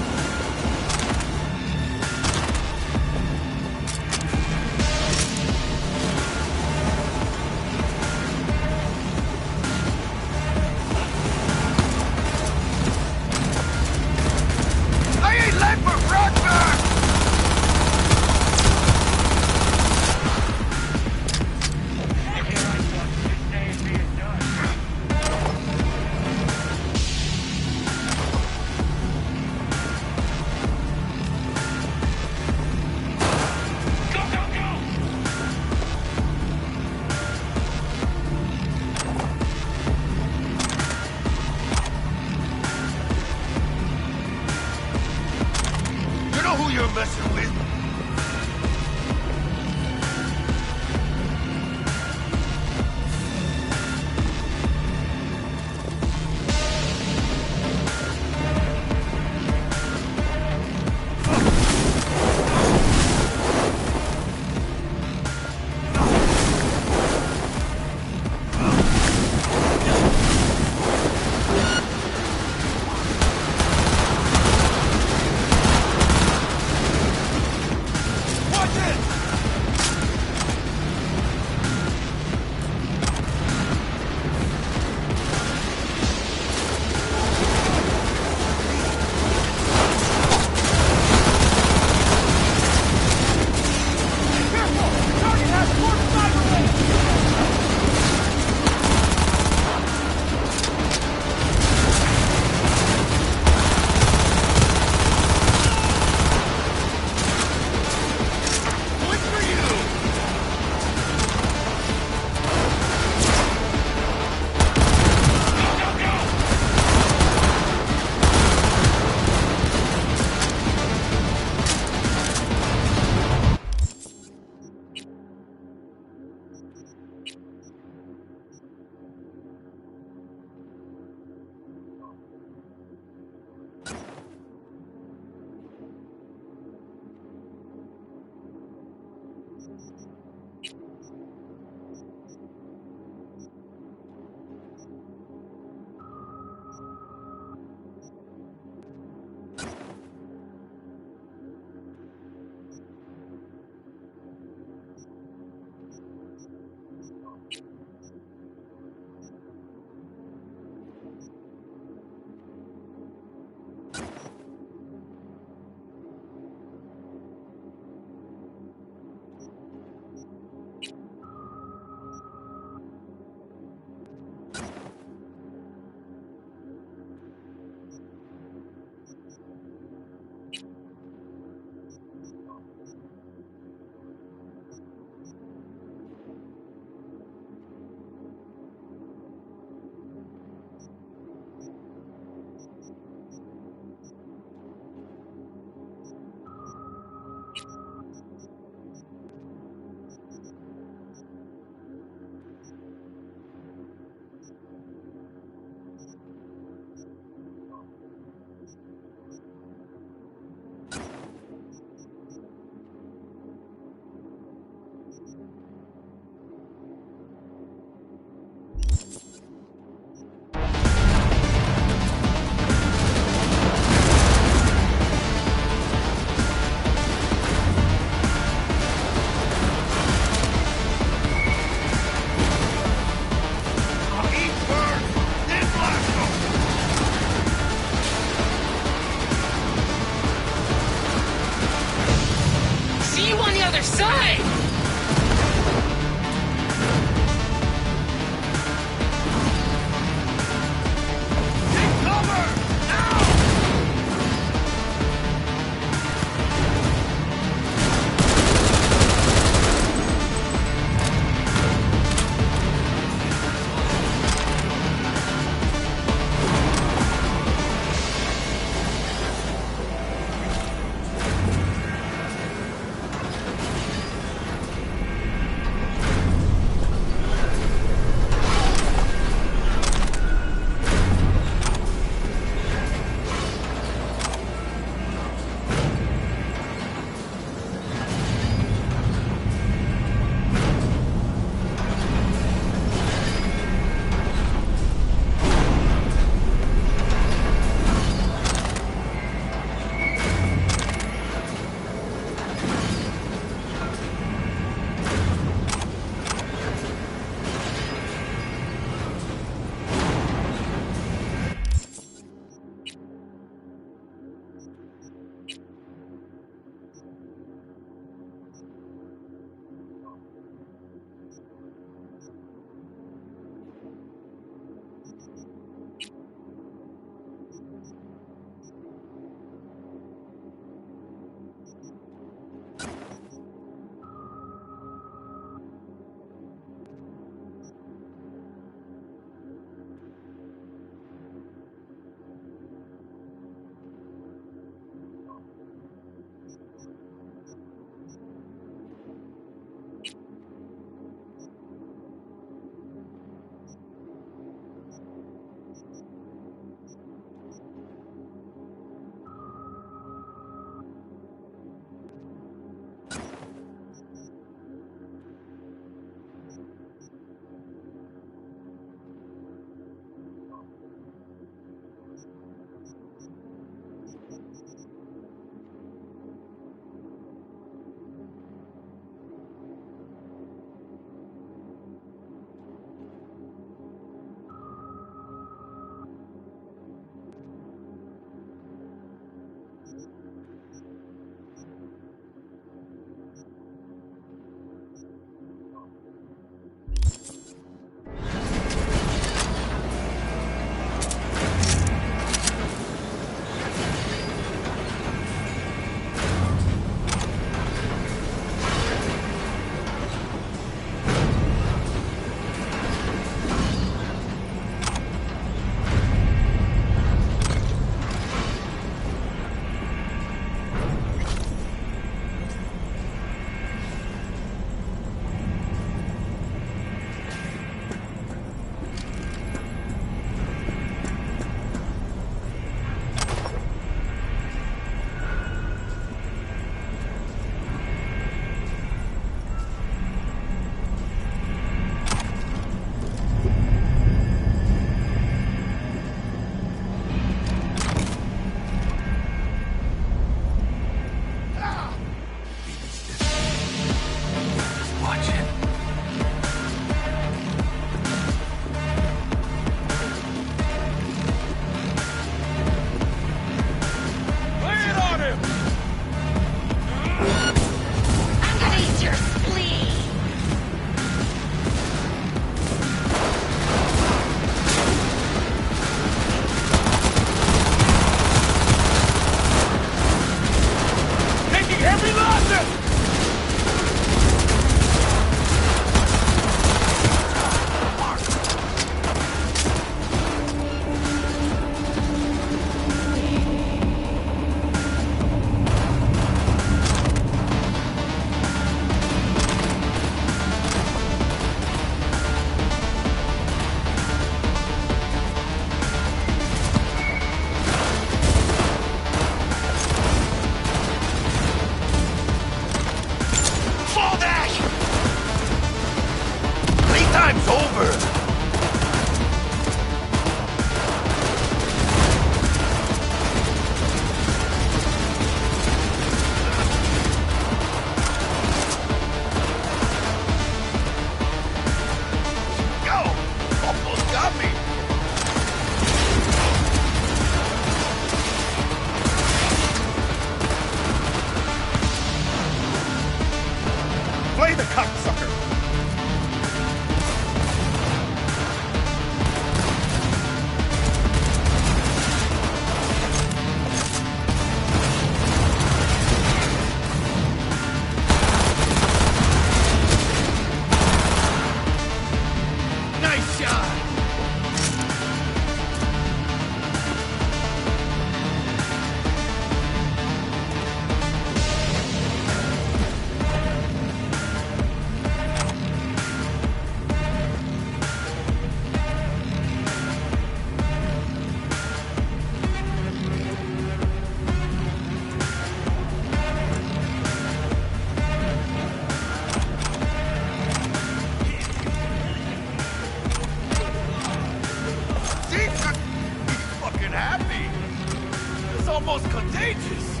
almost contagious.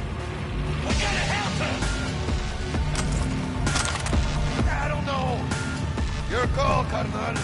We gotta help her. I don't know. Your call, Carnal.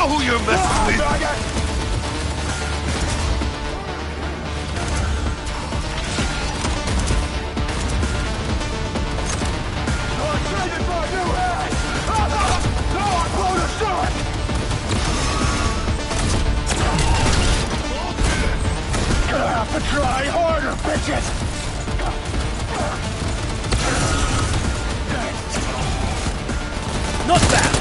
Who you're messing with? Gonna have to try harder, bitches! Not bad!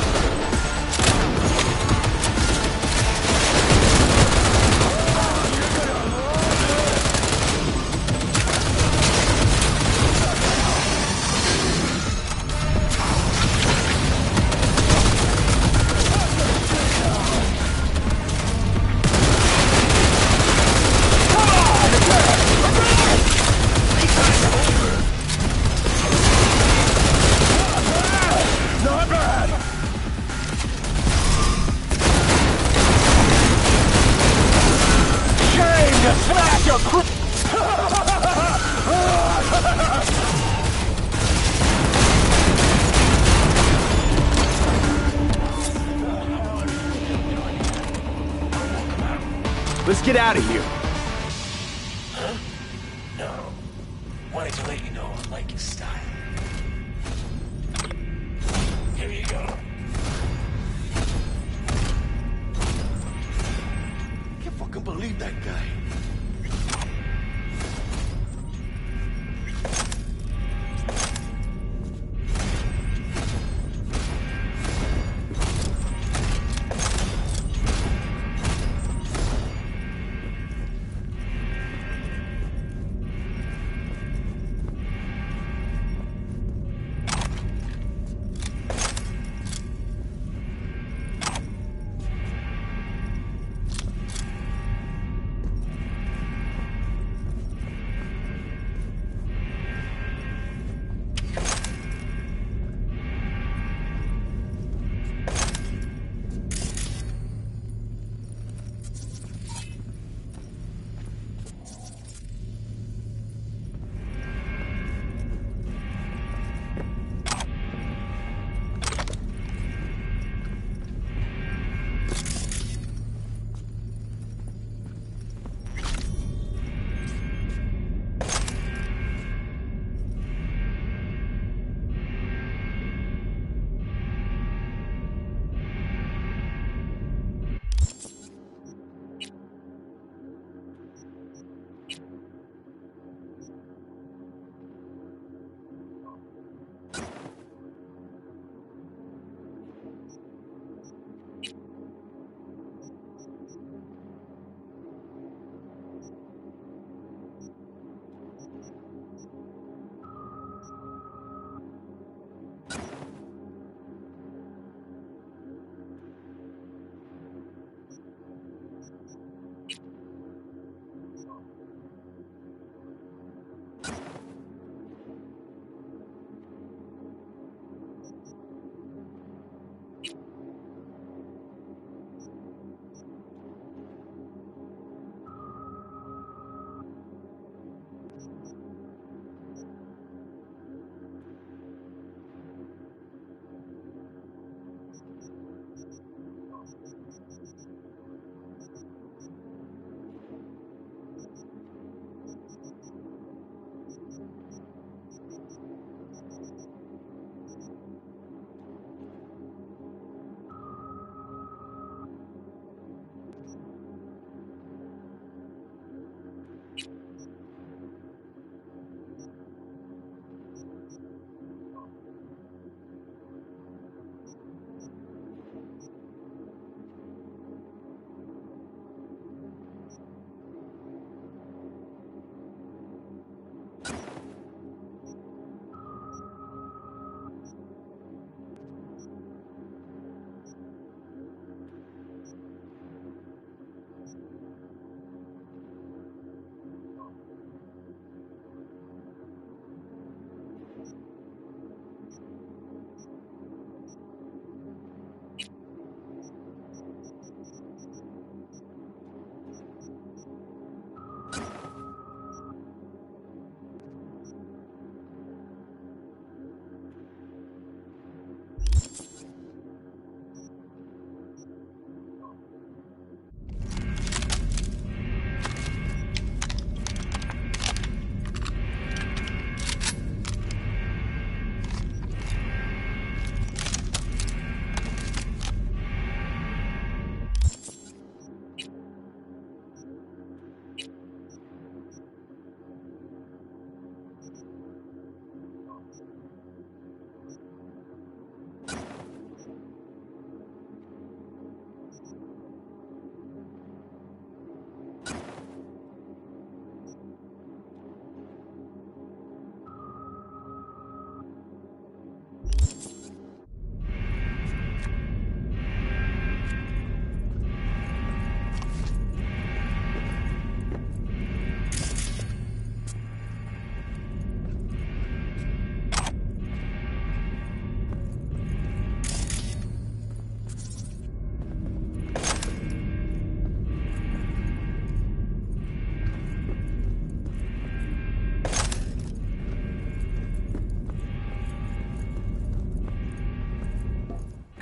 Let's get out of here. Huh? No. Wanted to let you know I like your style. Here you go. Can't fucking believe that guy.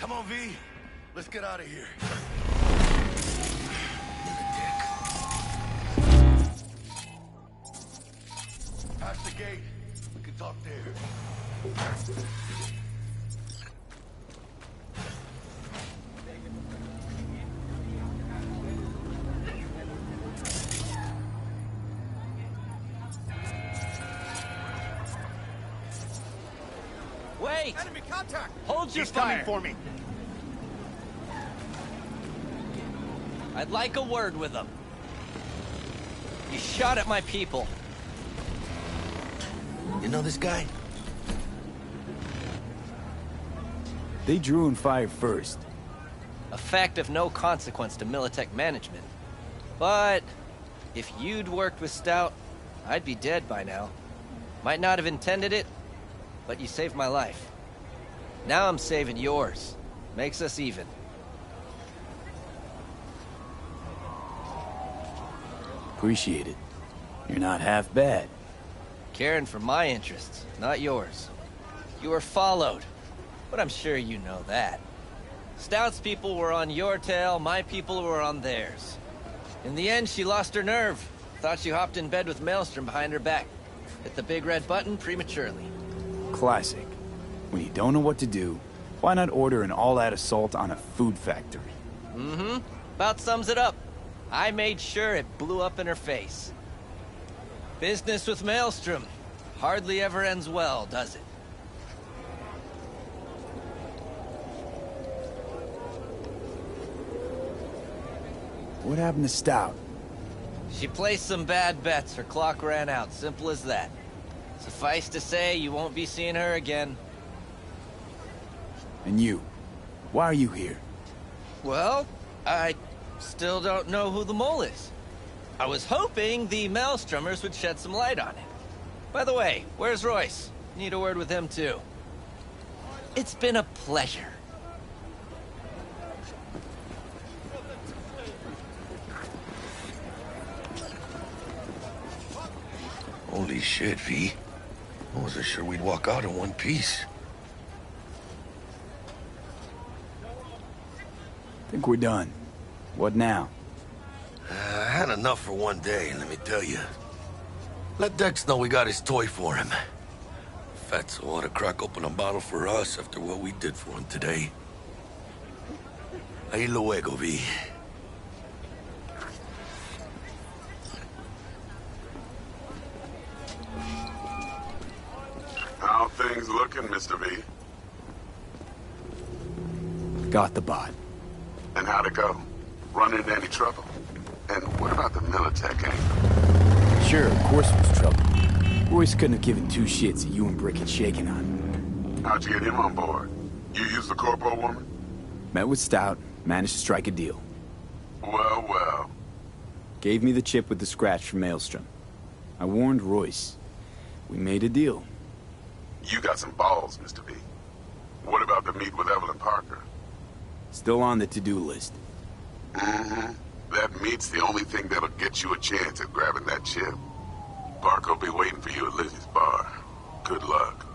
Come on, V. Let's get out of here. Past the gate. We can talk there. Wait! Enemy contact! Hold your He's coming fire. for me. I'd like a word with them. You shot at my people. You know this guy? They drew and fired first. A fact of no consequence to Militech management. But if you'd worked with Stout, I'd be dead by now. Might not have intended it, but you saved my life. Now I'm saving yours. Makes us even. Appreciate it. You're not half bad. Caring for my interests, not yours. You were followed, but I'm sure you know that. Stout's people were on your tail, my people were on theirs. In the end, she lost her nerve. Thought you hopped in bed with Maelstrom behind her back. Hit the big red button prematurely. Classic. When you don't know what to do, why not order an all-out assault on a food factory? Mm-hmm. About sums it up. I made sure it blew up in her face. Business with Maelstrom hardly ever ends well, does it? What happened to Stout? She placed some bad bets. Her clock ran out. Simple as that. Suffice to say, you won't be seeing her again. And you? Why are you here? Well, I still don't know who the mole is. I was hoping the Maelstromers would shed some light on it. By the way, where's Royce? Need a word with him, too. It's been a pleasure. Holy shit, V. I wasn't sure we'd walk out in one piece. Think we're done. What now? I had enough for one day, let me tell you. Let Dex know we got his toy for him. Fatso ought to crack open a bottle for us after what we did for him today. Ahí luego, V. How things looking, Mr. V? Got the bot. And how'd it go? Run into any trouble? And what about the Militech gang? Sure, of course it was trouble. Royce couldn't have given two shits that you and Brick had shaken on. How'd you get him on board? You used the corporal woman? Met with Stout, managed to strike a deal. Well, well. Gave me the chip with the scratch from Maelstrom. I warned Royce. We made a deal. You got some balls, Mr. V. What about the meet with Evelyn Parker? Still on the to-do list. Mm-hmm. That meet's the only thing that'll get you a chance at grabbing that chip. Parker will be waiting for you at Lizzie's bar. Good luck.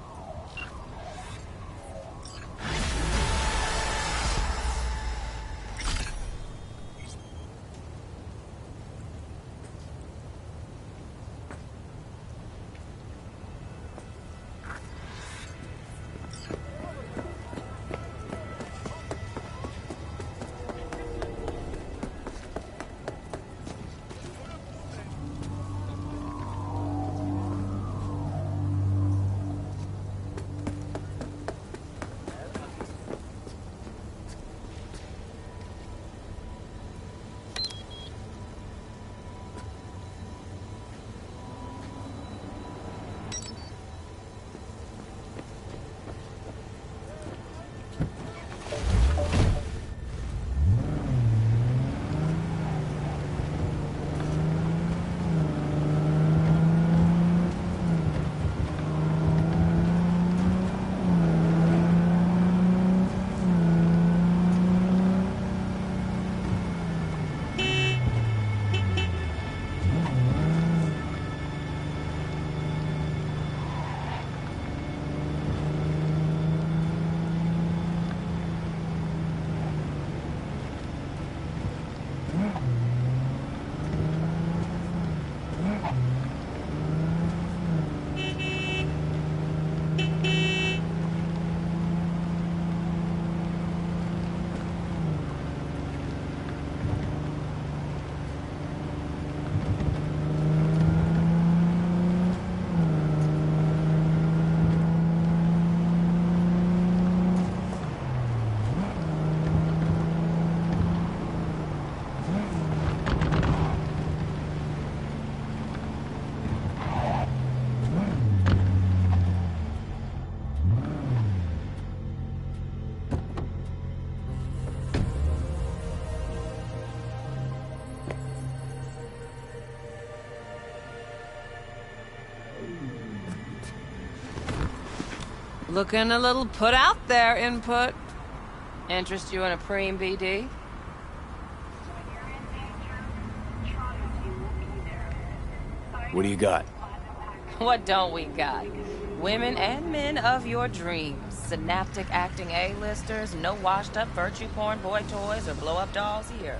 Looking a little put out there, Input. Interest you in a preem BD? What do you got? What don't we got? Women and men of your dreams. Synaptic acting A-listers, no washed-up virtue porn boy toys or blow-up dolls here.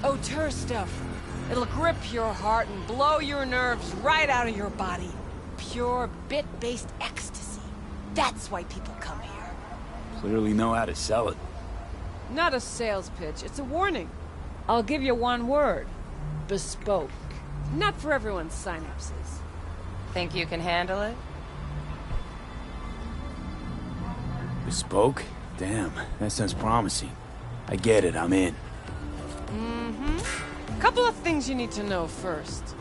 Auteur stuff. It'll grip your heart and blow your nerves right out of your body. Pure bit-based ecstasy. That's why people come here. Clearly know how to sell it. Not a sales pitch, it's a warning. I'll give you one word. Bespoke. Not for everyone's synapses. Think you can handle it? Bespoke? Damn, that sounds promising. I get it, I'm in. Mm-hmm. Couple of things you need to know first.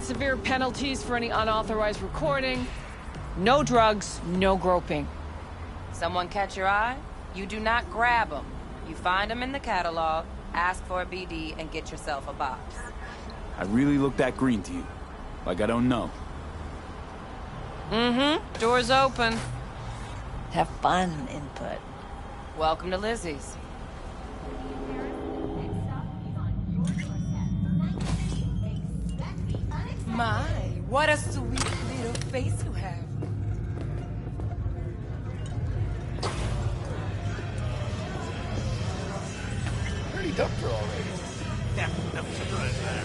Severe penalties for any unauthorized recording. No drugs, no groping. Someone catch your eye? You do not grab them. You find them in the catalog, ask for a BD, and get yourself a box. I really look that green to you. Like I don't know. Mm-hmm. Door's open. Have fun, Input. Welcome to Lizzie's. My, what a sweet little face you have. Pretty dumped her already. Yeah, no surprise there.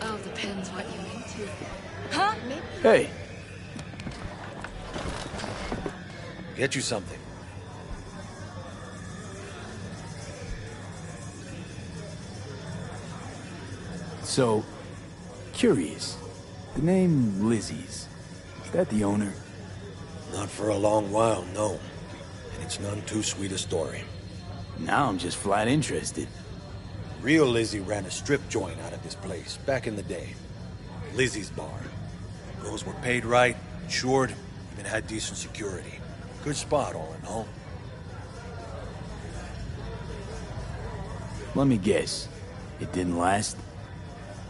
Oh, depends what you're into. Huh? Hey. Get you something. So, curious. The name Lizzie's. Is that the owner? Not for a long while, no. And it's none too sweet a story. Now I'm just flat interested. Real Lizzie ran a strip joint out of this place, back in the day. Lizzie's Bar. Girls were paid right, insured, even had decent security. Good spot, all in all. Let me guess. It didn't last?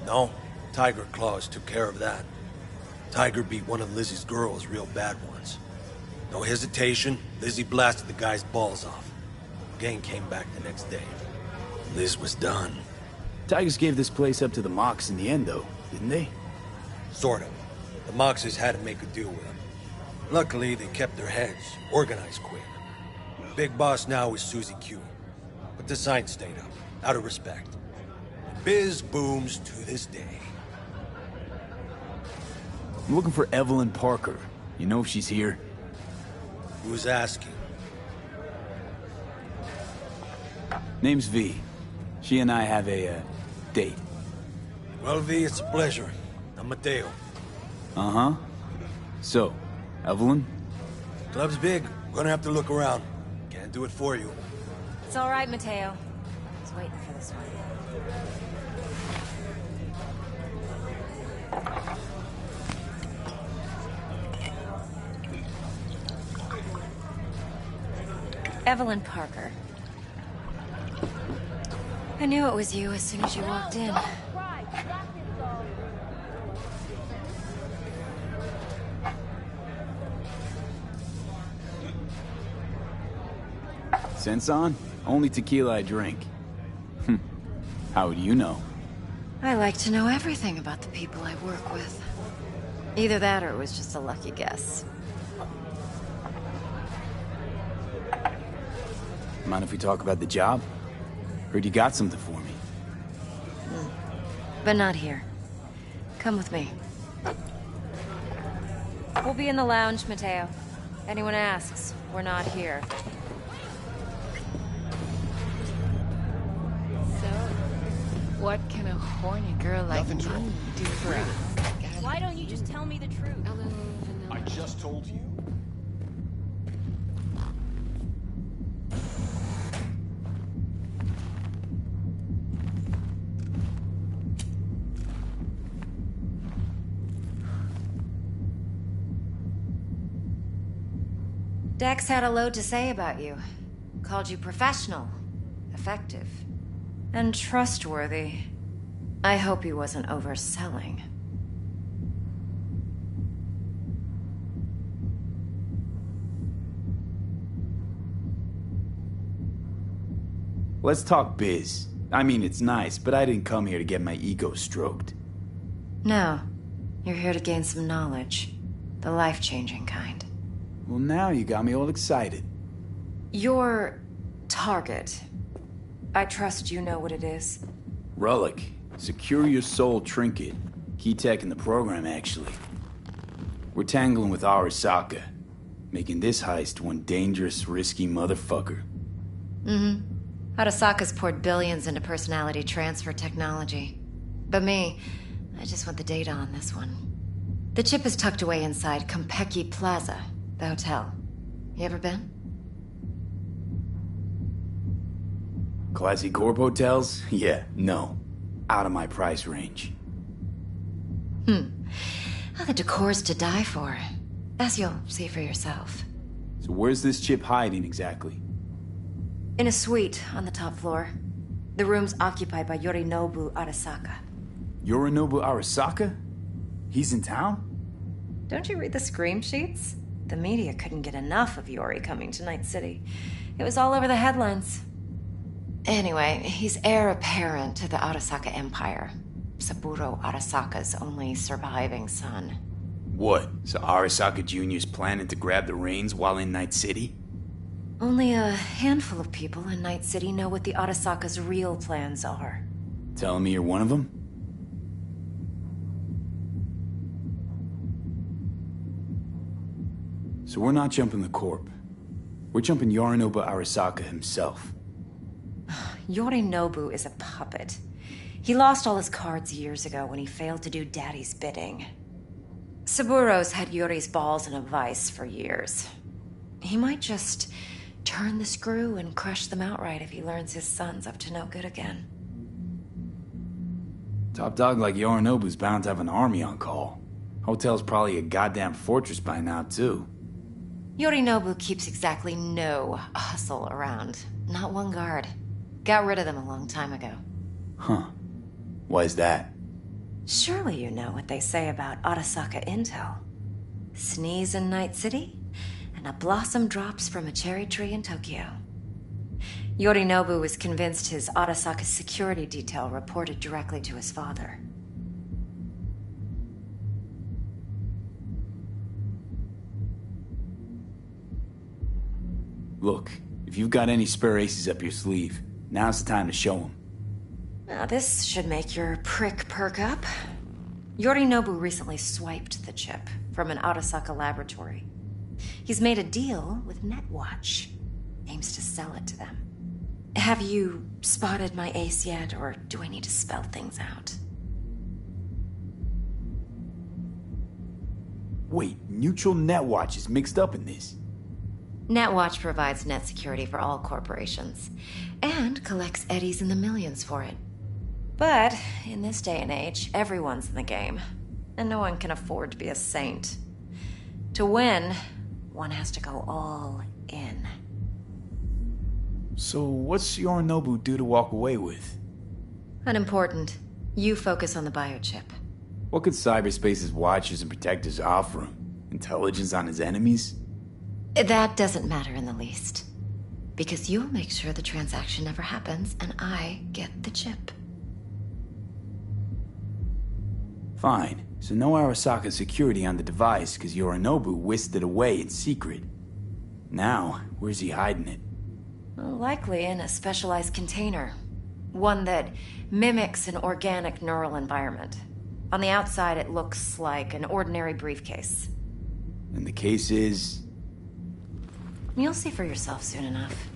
No, Tiger Claws took care of that. Tiger beat one of Lizzie's girls real bad once. No hesitation, Lizzie blasted the guy's balls off. Gang came back the next day. Liz was done. Tigers gave this place up to the Mox in the end, though, didn't they? Sort of. The Moxes had to make a deal with them. Luckily, they kept their heads, organized quick. Big boss now is Susie Q. But the sign stayed up, out of respect. Biz booms to this day. I'm looking for Evelyn Parker. You know if she's here? Who's asking? Name's V. She and I have a, date. Well, V, it's a pleasure. I'm Mateo. Uh-huh. So, Evelyn? Club's big. Gonna have to look around. Can't do it for you. It's all right, Mateo. I was waiting for this one. Evelyn Parker. I knew it was you as soon as you walked in. Sense on? Only tequila I drink. How would you know? I like to know everything about the people I work with. Either that or it was just a lucky guess. Mind if we talk about the job? Heard you got something for me. But not here. Come with me. We'll be in the lounge, Mateo. Anyone asks, we're not here. So, what can a horny girl like me do for us? Why don't you just tell me the truth? I just told you. Dex had a load to say about you. Called you professional, effective, and trustworthy. I hope he wasn't overselling. Let's talk biz. I mean, it's nice, but I didn't come here to get my ego stroked. No, you're here to gain some knowledge. The life-changing kind. Well, now you got me all excited. Your target. I trust you know what it is. Relic. Secure your soul trinket. Key tech in the program, actually. We're tangling with Arasaka. Making this heist one dangerous, risky motherfucker. Mm-hmm. Arasaka's poured billions into personality transfer technology. But me, I just want the data on this one. The chip is tucked away inside Konpeki Plaza, the hotel. You ever been? Classy corp hotels? Yeah, no. Out of my price range. Well, the decor's to die for. As you'll see for yourself. So where's this chip hiding exactly? In a suite on the top floor. The room's occupied by Yorinobu Arasaka. Yorinobu Arasaka? He's in town? Don't you read the scream sheets? The media couldn't get enough of Yori coming to Night City. It was all over the headlines. Anyway, he's heir apparent to the Arasaka Empire. Saburo Arasaka's only surviving son. What? So Arasaka Jr.'s planning to grab the reins while in Night City? Only a handful of people in Night City know what the Arasaka's real plans are. Telling me you're one of them? So we're not jumping the corp. We're jumping Yorinobu Arasaka himself. Yorinobu is a puppet. He lost all his cards years ago when he failed to do Daddy's bidding. Saburo's had Yori's balls in a vice for years. He might just turn the screw and crush them outright if he learns his son's up to no good again. Top dog like Yorinobu's bound to have an army on call. Hotel's probably a goddamn fortress by now, too. Yorinobu keeps exactly no hustle around. Not one guard. Got rid of them a long time ago. Huh. Why's that? Surely you know what they say about Arasaka intel. Sneeze in Night City, and a blossom drops from a cherry tree in Tokyo. Yorinobu was convinced his Arasaka security detail reported directly to his father. Look, if you've got any spare aces up your sleeve, now's the time to show them. Now this should make your prick perk up. Yorinobu recently swiped the chip from an Arasaka laboratory. He's made a deal with Netwatch. Aims to sell it to them. Have you spotted my ace yet, or do I need to spell things out? Wait, Neutral Netwatch is mixed up in this. Netwatch provides net security for all corporations, and collects eddies in the millions for it. But, in this day and age, everyone's in the game, and no one can afford to be a saint. To win, one has to go all in. So what's Yorinobu due to walk away with? Unimportant. You focus on the biochip. What could cyberspace's watchers and protectors offer him? Intelligence on his enemies? That doesn't matter in the least. Because you'll make sure the transaction never happens, and I get the chip. Fine. So no Arasaka security on the device, because Yorinobu whisked it away in secret. Now, where's he hiding it? Well, likely in a specialized container. One that mimics an organic neural environment. On the outside, it looks like an ordinary briefcase. And the case is... You'll see for yourself soon enough.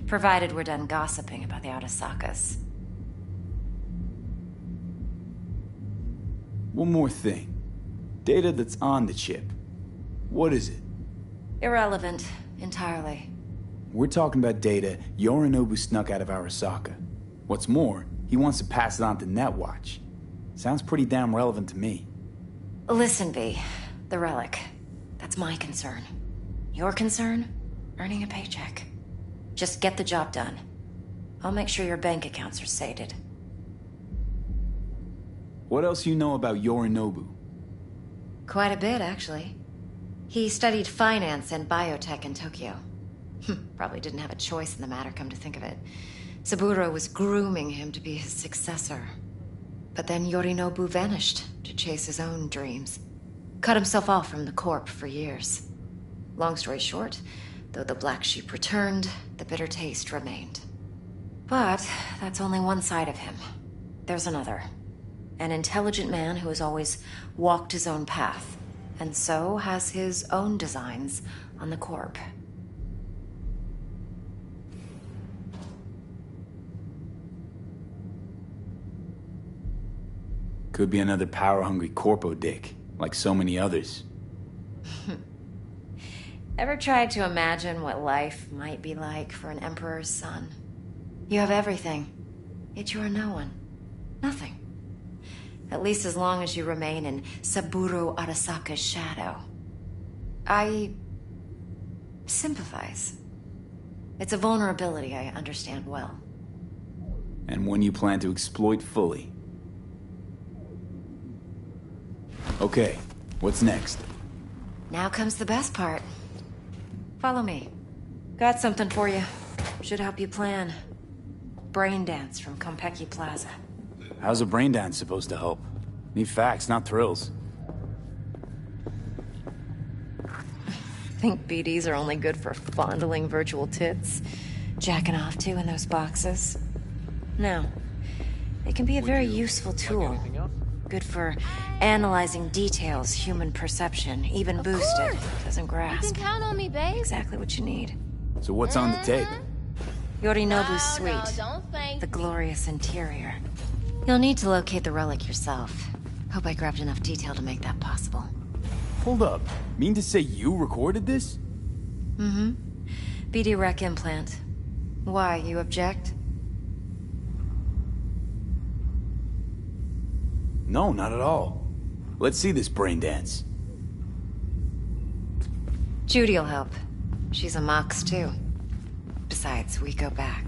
Provided we're done gossiping about the Arasakas. One more thing. Data that's on the chip. What is it? Irrelevant, entirely. We're talking about data Yorinobu snuck out of Arasaka. What's more, he wants to pass it on to Netwatch. Sounds pretty damn relevant to me. Listen, V. The relic. That's my concern. Your concern? Earning a paycheck. Just get the job done. I'll make sure your bank accounts are sated. What else you know about Yorinobu? Quite a bit, actually. He studied finance and biotech in Tokyo. Probably didn't have a choice in the matter, come to think of it. Saburo was grooming him to be his successor. But then Yorinobu vanished to chase his own dreams. Cut himself off from the Corp for years. Long story short, though the black sheep returned, the bitter taste remained. But that's only one side of him. There's another. An intelligent man who has always walked his own path, and so has his own designs on the Corp. Could be another power-hungry corpo dick, like so many others. Ever tried to imagine what life might be like for an emperor's son? You have everything, yet you are no one. Nothing. At least as long as you remain in Saburo Arasaka's shadow. I sympathize. It's a vulnerability I understand well. And one you plan to exploit fully. Okay, what's next? Now comes the best part. Follow me. Got something for you. Should help you plan. Brain dance from Konpeki Plaza. How's a brain dance supposed to help? Need facts, not thrills. Think BDs are only good for fondling virtual tits? Jacking off to in those boxes? No. They can be a very useful tool. Good for analyzing details human perception, even boosted, doesn't grasp. You can count on me, babe. Exactly what you need. So what's on the tape? Yorinobu's suite. The glorious interior. You'll need to locate the relic yourself. Hope I grabbed enough detail to make that possible. Hold up. Mean to say you recorded this? Mm-hmm. BD rec implant. Why, you object? No, not at all. Let's see this brain dance. Judy'll help. She's a Mox, too. Besides, we go back,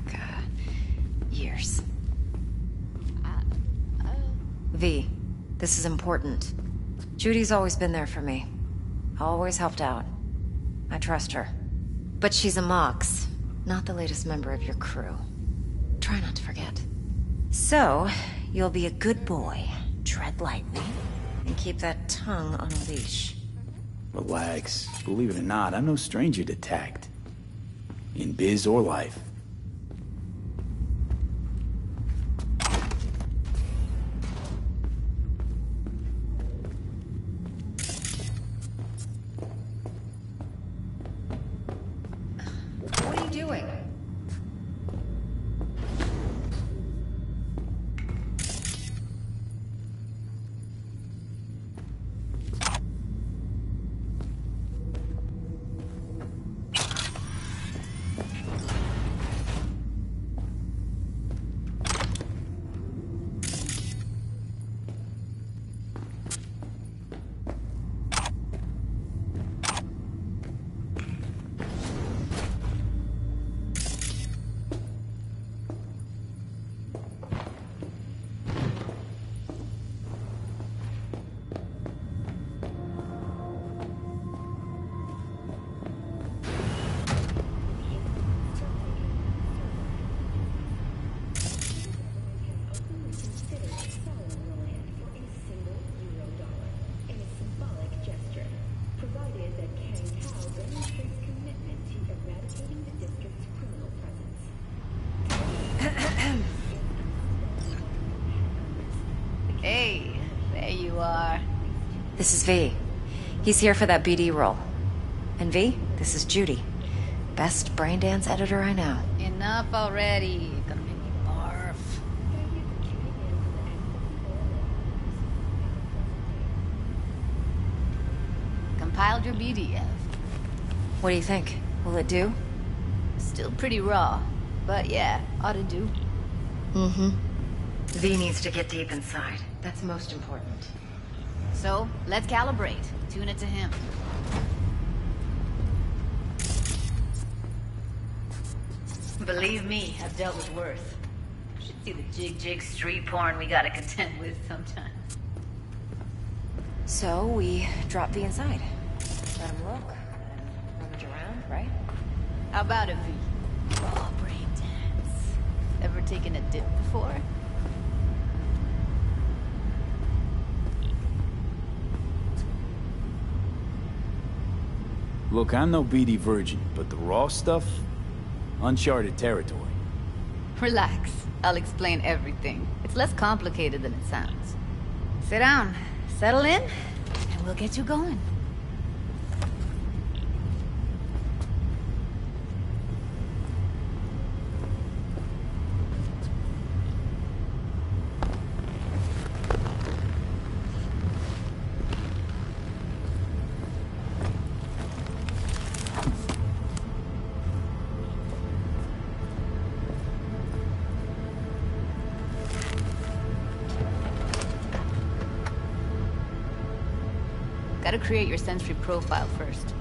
years. V, this is important. Judy's always been there for me. Always helped out. I trust her. But she's a Mox, not the latest member of your crew. Try not to forget. So, you'll be a good boy. Tread lightly, and keep that tongue on a leash. Relax. Believe it or not, I'm no stranger to tact. In biz or life. What are you doing? This is V. He's here for that BD role. And V, this is Judy. Best braindance editor I know. Enough already. Gonna make me barf. Compiled your BDF. What do you think? Will it do? Still pretty raw, but yeah, ought to do. Mm-hmm. V needs to get deep inside. That's most important. So, let's calibrate. Tune it to him. Believe me, I've dealt with worse. Should see the jig street porn we gotta contend with sometimes. So, we drop V inside. Let him look, and rummage around, right? How about it, V? Raw brain dance. Ever taken a dip before? Look, I'm no BD virgin, but the raw stuff? Uncharted territory. Relax. I'll explain everything. It's less complicated than it sounds. Sit down, settle in, and we'll get you going. Gotta create your sensory profile first.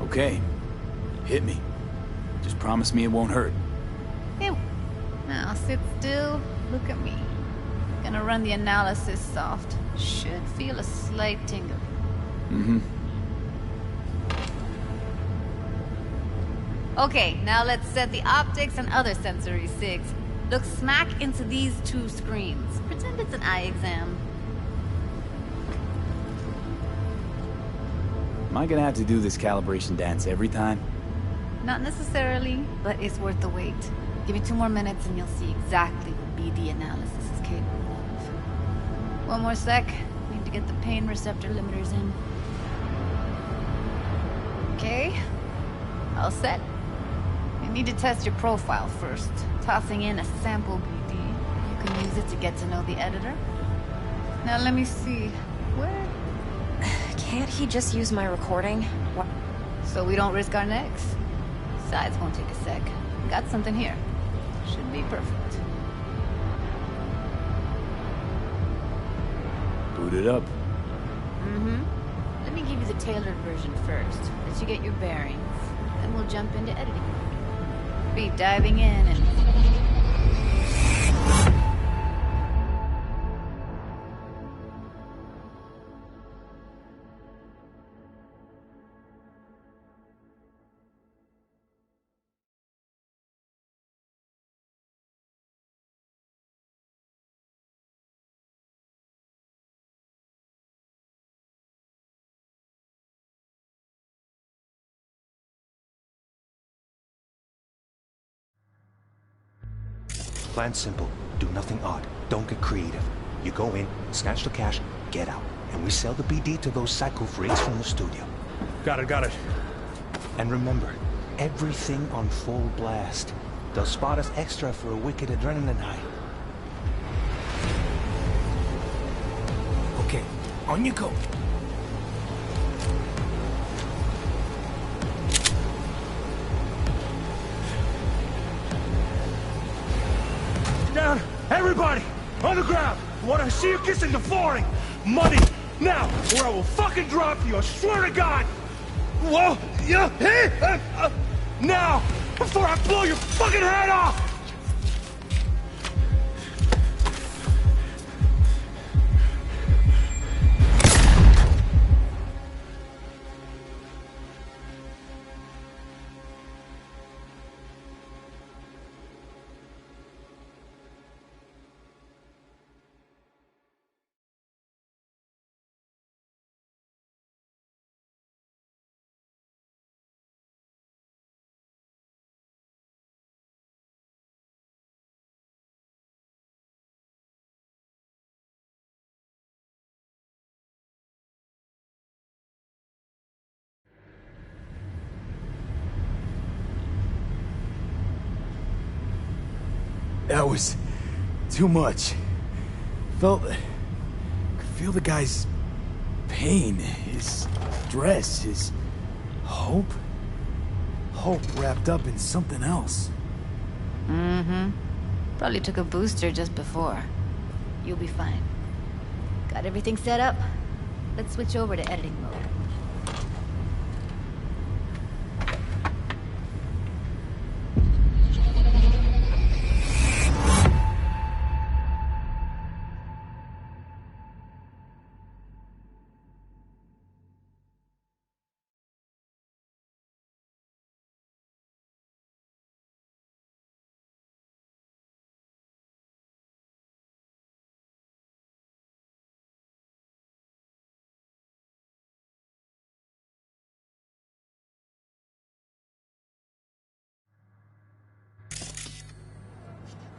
Okay. Hit me. Just promise me it won't hurt. Ew. Now sit still, look at me. Gonna run the analysis soft. Should feel a slight tingle. Mm-hmm. Okay, now let's set the optics and other sensory sigs. Look smack into these two screens. Pretend it's an eye exam. Am I gonna have to do this calibration dance every time? Not necessarily, but it's worth the wait. Give me 2 more minutes and you'll see exactly what BD analysis is capable of. One more sec. Need to get the pain receptor limiters in. Okay. All set. You need to test your profile first. Tossing in a sample BD. You can use it to get to know the editor. Now let me see. Where? Can't he just use my recording? What? So we don't risk our necks. Besides, won't take a sec. Got something here. Should be perfect. Boot it up. Mm-hmm. Let me give you the tailored version first. Let you get your bearings. Then we'll jump into editing. Be diving in and Plan's simple. Do nothing odd. Don't get creative. You go in, snatch the cash, get out. And we sell the BD to those psycho freaks from the studio. Got it. And remember, everything on full blast. They'll spot us extra for a wicked adrenaline high. Okay, on you go. Down! Everybody! On the ground! I want to see you kissing the flooring! Money! Now! Or I will fucking drop you! I swear to God! Whoa! Yeah! Hey! Now! Before I blow your fucking head off! That was too much. Could feel the guy's pain, his stress, his hope. Hope wrapped up in something else. Mm-hmm. Probably took a booster just before. You'll be fine. Got everything set up? Let's switch over to editing mode.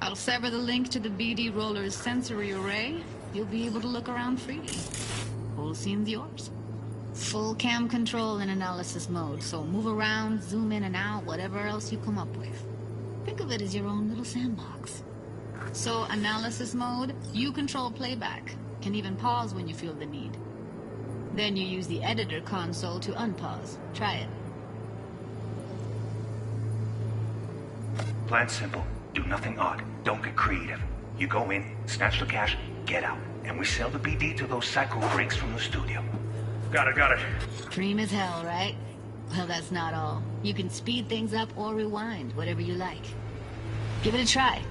I'll sever the link to the BD Roller's sensory array. You'll be able to look around freely. Whole scene's yours. Full cam control in analysis mode, so move around, zoom in and out, whatever else you come up with. Think of it as your own little sandbox. So, analysis mode, you control playback. Can even pause when you feel the need. Then you use the editor console to unpause. Try it. Plan simple. Do nothing odd. Don't get creative. You go in, snatch the cash, get out. And we sell the BD to those psycho freaks from the studio. Got it. Dream as hell, right? Well, that's not all. You can speed things up or rewind, whatever you like. Give it a try.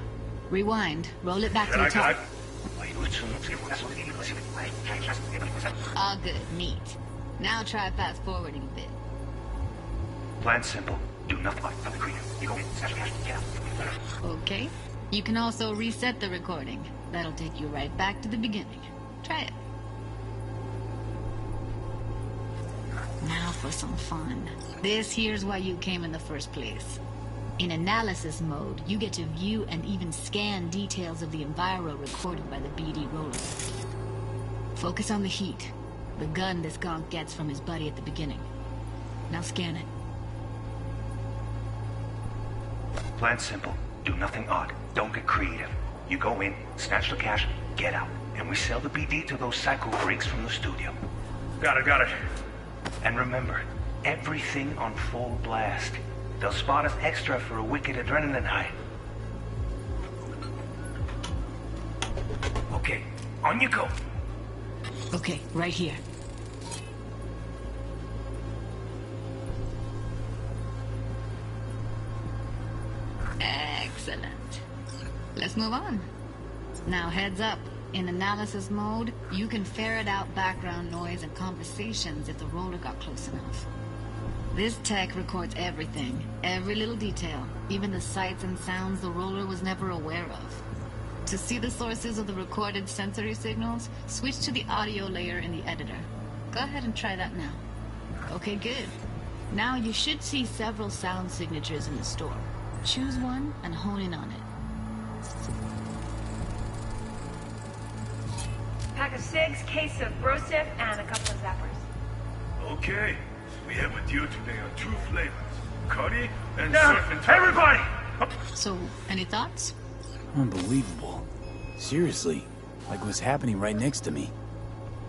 Rewind. Roll it back to the top. All good. Neat. Now try fast forwarding a bit. Plan simple. Do nothing creative. You go in, snatch the cash, get out. Okay. You can also reset the recording. That'll take you right back to the beginning. Try it. Now for some fun. This here's why you came in the first place. In analysis mode, you get to view and even scan details of the enviro recorded by the BD Roller. Focus on the heat, the gun this gonk gets from his buddy at the beginning. Now scan it. Plan simple. Do nothing odd. Don't get creative. You go in, snatch the cash, get out. And we sell the BD to those psycho freaks from the studio. Got it. And remember, everything on full blast. They'll spot us extra for a wicked adrenaline high. Okay, on you go. Okay, right here. Excellent. Let's move on. Now heads up. In analysis mode, you can ferret out background noise and conversations if the roller got close enough. This tech records everything, every little detail, even the sights and sounds the roller was never aware of. To see the sources of the recorded sensory signals, switch to the audio layer in the editor. Go ahead and try that now. Okay, good. Now you should see several sound signatures in the store. Choose one and hone in on it. Pack of cigs, case of Brosif, and a couple of zappers. Okay. We have with you today are two flavors. Curry and surf and turf. Everybody! So, any thoughts? Unbelievable. Seriously, like what's happening right next to me.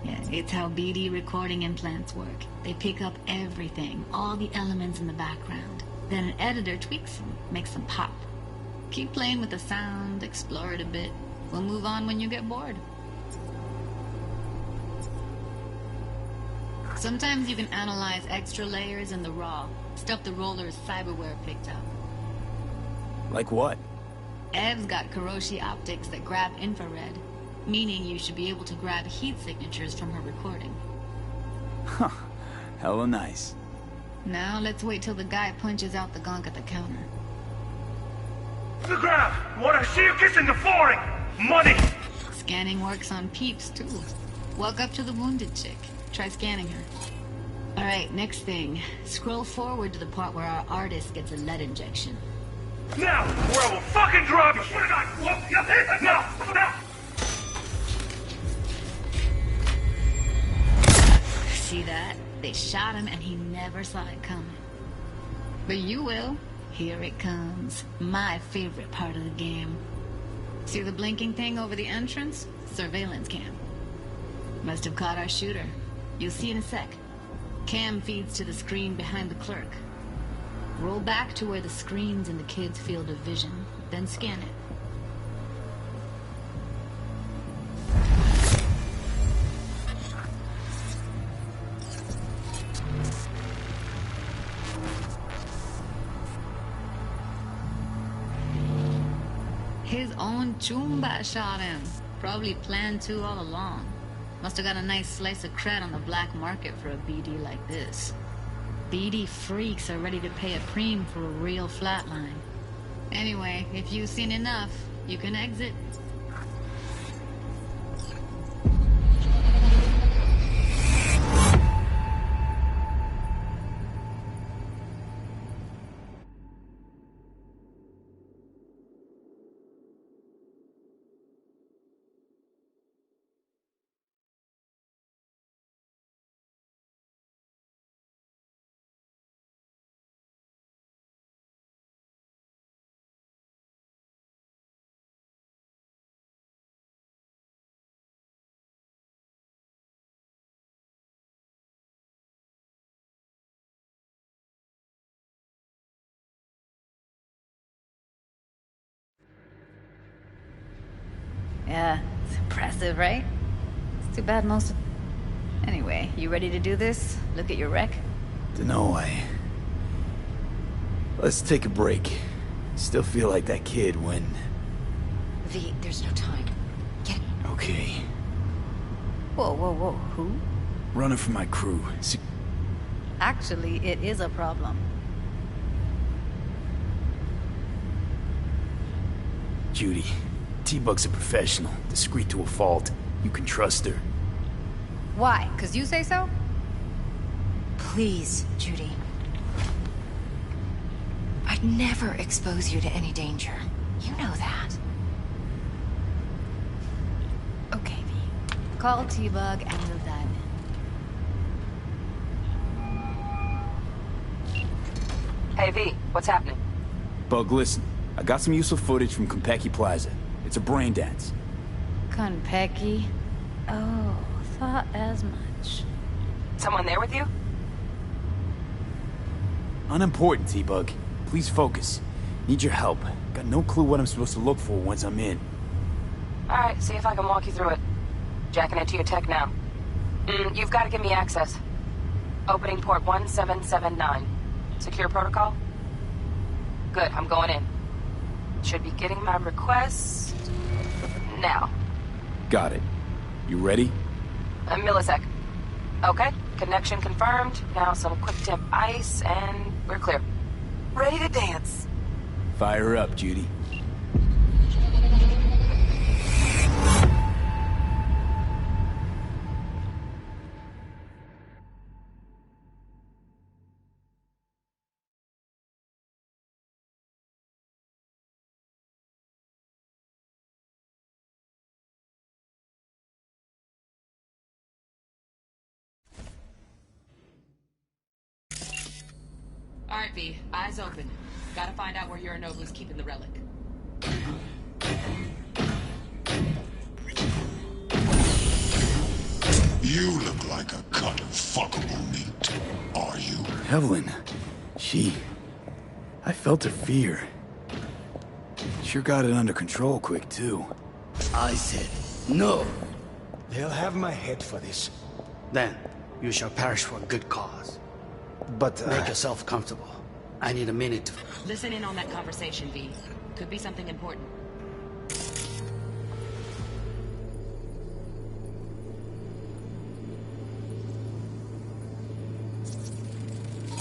Yeah, it's how BD recording implants work. They pick up everything, all the elements in the background. Then an editor tweaks them, makes them pop. Keep playing with the sound, explore it a bit. We'll move on when you get bored. Sometimes you can analyze extra layers in the raw, stuff the roller's cyberware picked up. Like what? Ev's got Kiroshi optics that grab infrared, meaning you should be able to grab heat signatures from her recording. Huh. Hella nice. Now let's wait till the guy punches out the gonk at the counter. The grab! Wanna see you kissing the flooring! Money! Scanning works on peeps, too. Walk up to the wounded chick. Try scanning her. Alright, next thing. Scroll forward to the part where our artist gets a lead injection. Now, or I will fucking drop you! Swear to God! Whoa, now! See that? They shot him and he never saw it coming. But you will. Here it comes. My favorite part of the game. See the blinking thing over the entrance? Surveillance cam. Must have caught our shooter. You'll see in a sec. Cam feeds to the screen behind the clerk. Roll back to where the screen's in the kid's field of vision, then scan it. His own Chumba shot him. Probably planned to all along. Must have got a nice slice of cred on the black market for a BD like this. BD freaks are ready to pay a preem for a real flatline. Anyway, if you've seen enough, you can exit. Yeah, it's impressive, right? It's too bad most of... Anyway, you ready to do this? Look at your wreck? Dunno, Let's take a break. Still feel like that kid when... V, there's no time. Get... Okay. Whoa, who? Running for my crew. Actually, it is a problem. Judy. T-Bug's a professional, discreet to a fault. You can trust her. Why? 'Cause you say so? Please, Judy. I'd never expose you to any danger. You know that. Okay, V. Call T-Bug and we'll dive in. Hey, V. What's happening? Bug, listen. I got some useful footage from Konpeki Plaza. It's a brain dance. Konpeki? Oh, thought as much. Someone there with you? Unimportant, T-Bug. Please focus. Need your help. Got no clue what I'm supposed to look for once I'm in. Alright, see if I can walk you through it. Jacking into your tech now. You've got to give me access. Opening port 1779. Secure protocol? Good, I'm going in. Should be getting my request... now. Got it. You ready? A millisec. Okay, connection confirmed. Now some quick temp ice, and we're clear. Ready to dance. Fire up, Judy. Alright, V. Eyes open. Gotta find out where Yorinobu's keeping the relic. You look like a cut of fuckable meat. Are you? Evelyn. I felt her fear. Sure got it under control quick, too. I said, no. They'll have my head for this. Then, you shall perish for a good cause. But, make yourself comfortable. I need a minute to... Listen in on that conversation, V. Could be something important.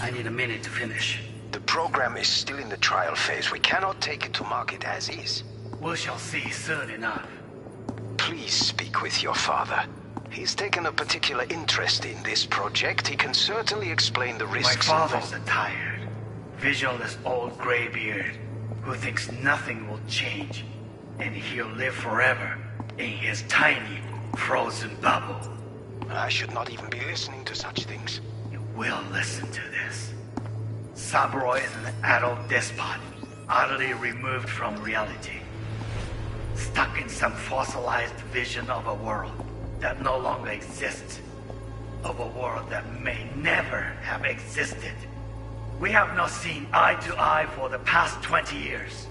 I need a minute to finish. The program is still in the trial phase. We cannot take it to market as is. We shall see soon enough. Please speak with your father. He's taken a particular interest in this project. He can certainly explain the risks My father's involved. a tired, visionless old graybeard who thinks nothing will change, and he'll live forever in his tiny, frozen bubble. I should not even be listening to such things. You will listen to this. Saburo is an adult despot, utterly removed from reality. Stuck in some fossilized vision of a world that no longer exists. Of a world that may never have existed. We have not seen eye to eye for the past 20 years.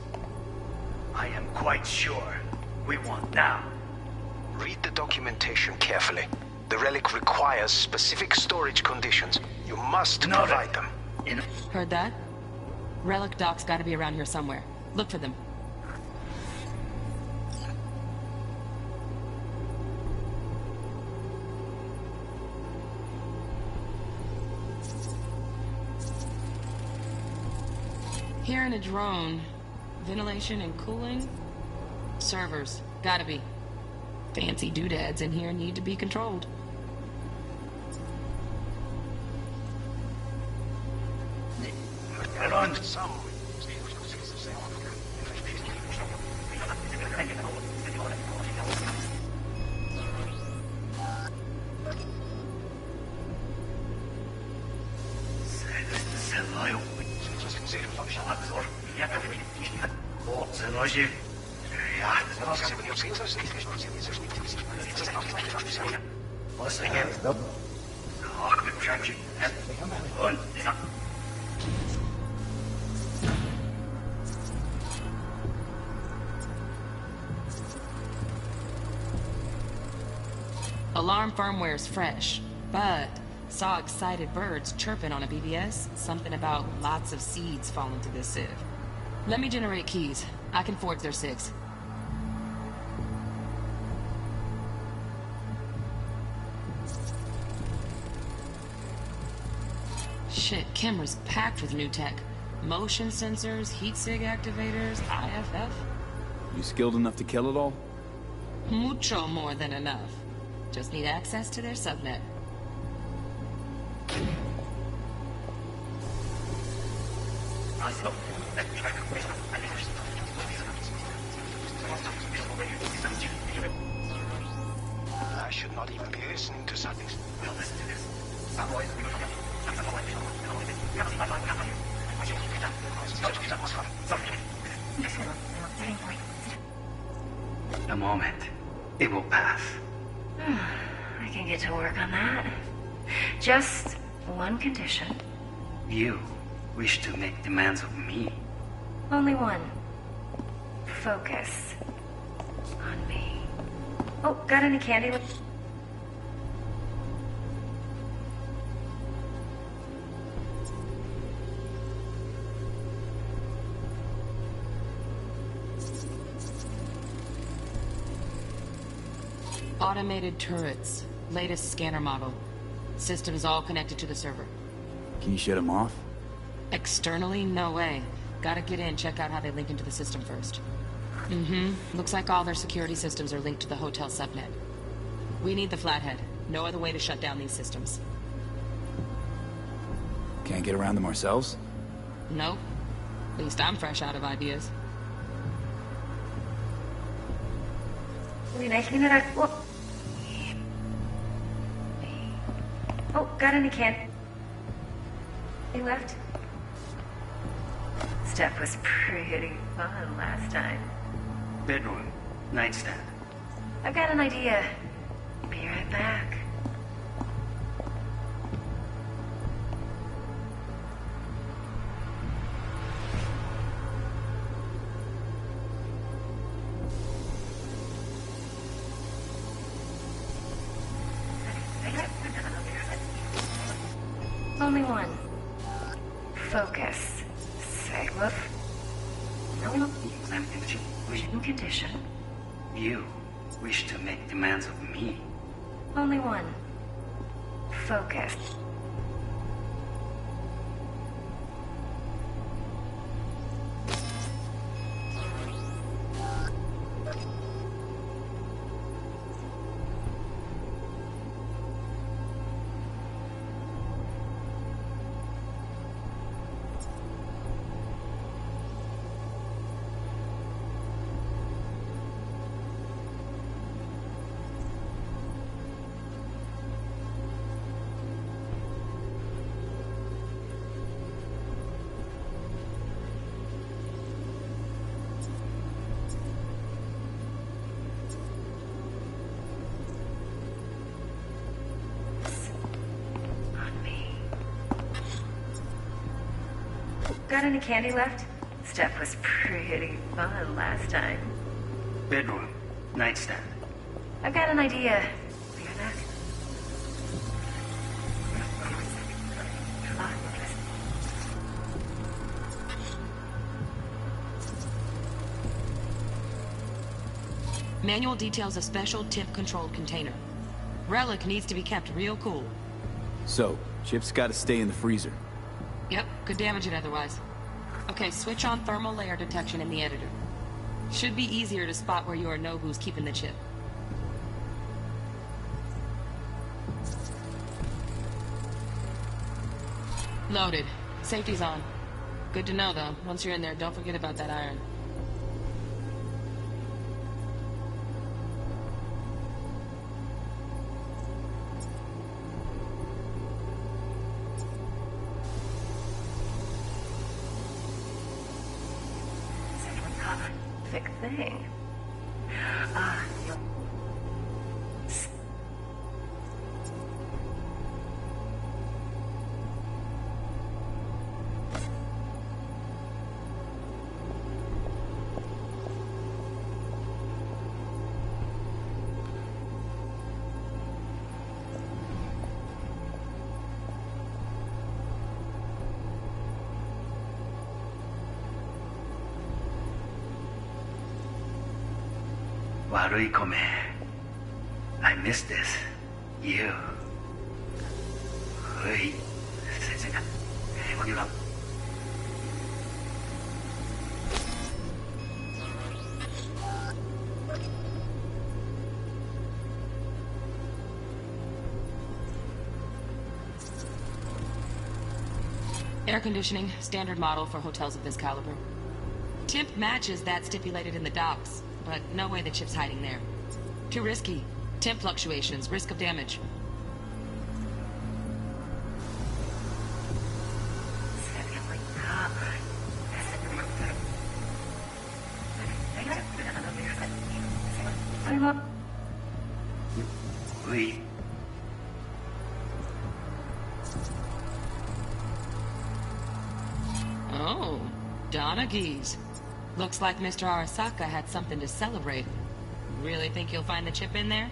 I am quite sure we want now. Read the documentation carefully. The relic requires specific storage conditions. You must provide them. Heard that? Relic doc's gotta be around here somewhere. Look for them. Here in a drone, ventilation and cooling? Servers, gotta be. Fancy doodads in here need to be controlled. Alarm firmware is fresh, but saw excited birds chirping on a BBS. Something about lots of seeds falling to this sieve. Let me generate keys. I can forge their SIGs. Shit, camera's packed with new tech. Motion sensors, heat sig activators, IFF. You skilled enough to kill it all? Mucho more than enough. Just need access to their subnet. I should not even be listening to something. We'll listen to this. A moment. It will pass. I can get to work on that. Just one condition. You wish to make demands of me. Only one. Focus on me. Oh, got any candy? Automated turrets. Latest scanner model. Systems all connected to the server. Can you shut them off? Externally, no way. Gotta get in, check out how they link into the system first. Looks like all their security systems are linked to the hotel subnet. We need the flathead. No other way to shut down these systems. Can't get around them ourselves? Nope. At least I'm fresh out of ideas. Oh, got any candy left? Stuff was pretty fun last time. Bedroom. Nightstand. I've got an idea. Be right back. Only one. Focus. Safe. Condition. You wish to make demands of me. Only one. Focus. Got any candy left? Stuff was pretty fun last time. Bedroom. Nightstand. I've got an idea. Hear that? Manual details a special temp-controlled container. Relic needs to be kept real cool. So, Chip's gotta stay in the freezer. Yep, could damage it otherwise. Okay, switch on thermal layer detection in the editor. Should be easier to spot where you or know who's keeping the chip. Loaded. Safety's on. Good to know, though. Once you're in there, don't forget about that iron. Thick thing. Warui kome. I miss this. You. Hui. Sensei. What do you have? Air conditioning, standard model for hotels of this caliber. Temp matches that stipulated in the docs, but no way the chip's hiding there. Too risky. Temp fluctuations, risk of damage. We. Oh, Donaghys. Looks like Mr. Arasaka had something to celebrate. Really think you'll find the chip in there?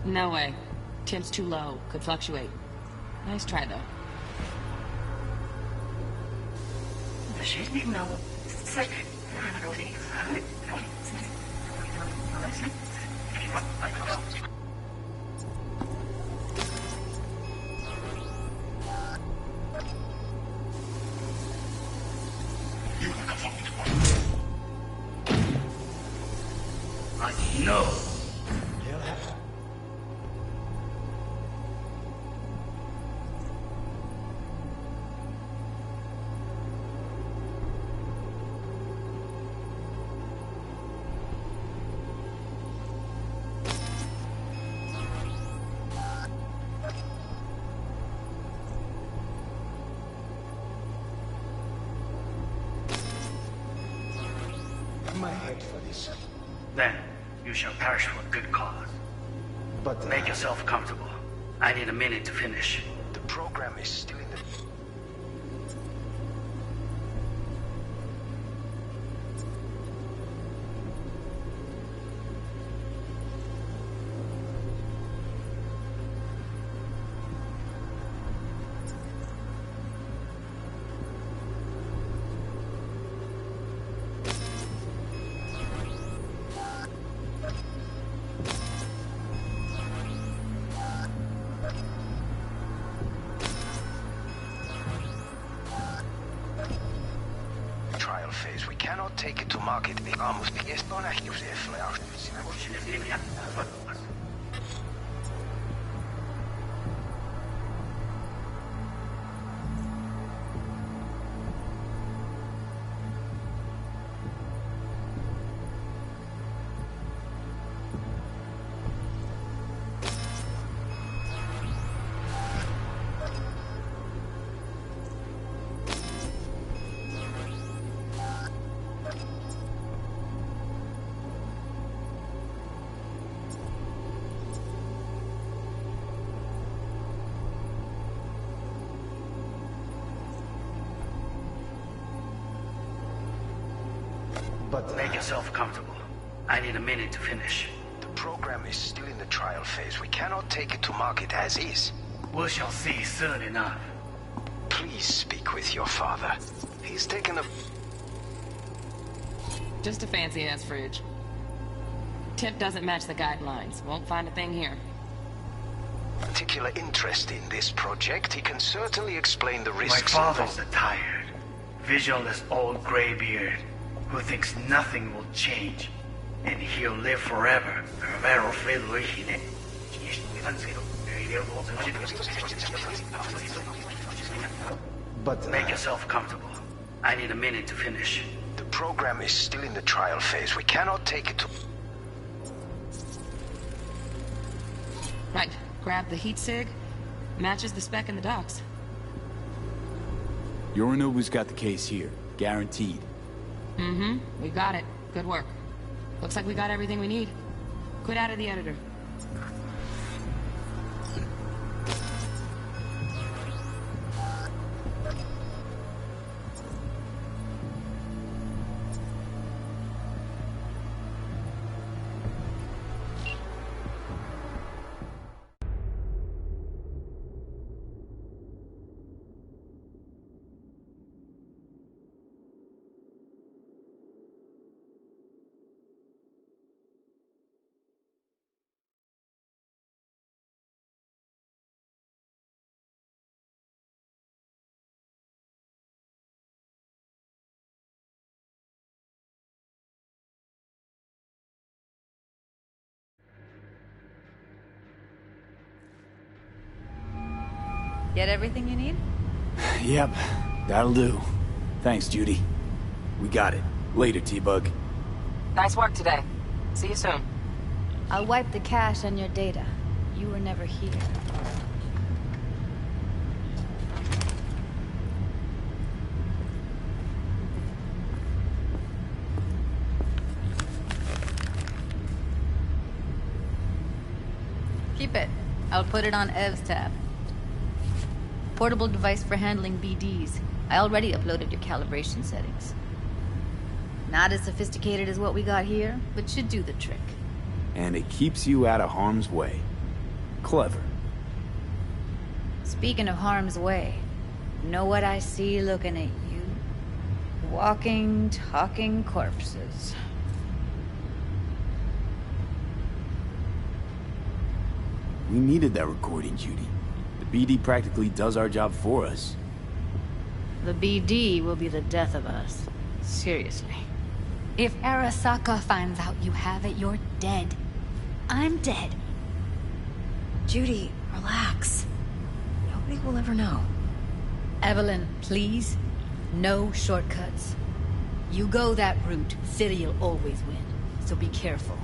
No way. Temp's too low. Could fluctuate. Nice try, though. No. My head for this. Then you shall perish for a good cause. But make yourself comfortable. I need a minute to finish. The program is still in the... phase. We cannot take it to market. Vamos, esto no es But... Make yourself comfortable. I need a minute to finish. The program is still in the trial phase. We cannot take it to market as is. We shall see soon enough. Please speak with your father. He's taken a... Just a fancy-ass fridge. Temp doesn't match the guidelines. Won't find a thing here. Particular interest in this project, he can certainly explain the risks. My father's a tired, visionless old graybeard who thinks nothing will change, and he'll live forever. But... Make yourself comfortable. I need a minute to finish. The program is still in the trial phase. We cannot take it to... Right. Grab the heat sig. Matches the spec in the docks. Yorinobu's got the case here. Guaranteed. Mm-hmm. We got it. Good work. Looks like we got everything we need. Quit out of the editor. Get everything you need? Yep, that'll do. Thanks, Judy. We got it. Later, T-Bug. Nice work today. See you soon. I'll wipe the cache on your data. You were never here. Keep it. I'll put it on Ev's tab. Portable device for handling BDs. I already uploaded your calibration settings. Not as sophisticated as what we got here, but should do the trick. And it keeps you out of harm's way. Clever. Speaking of harm's way, know what I see looking at you? Walking, talking corpses. We needed that recording, Judy. The BD practically does our job for us. The BD will be the death of us. Seriously. If Arasaka finds out you have it, you're dead. I'm dead. Judy, relax. Nobody will ever know. Evelyn, please. No shortcuts. You go that route, City'll always win. So be careful.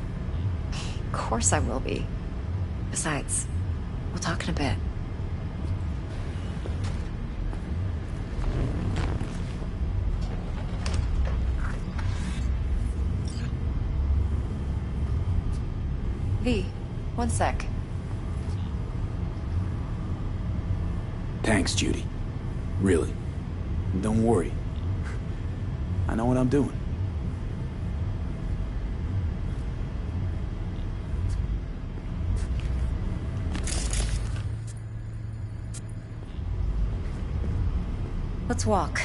Of course I will be. Besides, we'll talk in a bit. V, one sec. Thanks, Judy. Really. Don't worry. I know what I'm doing. Let's walk.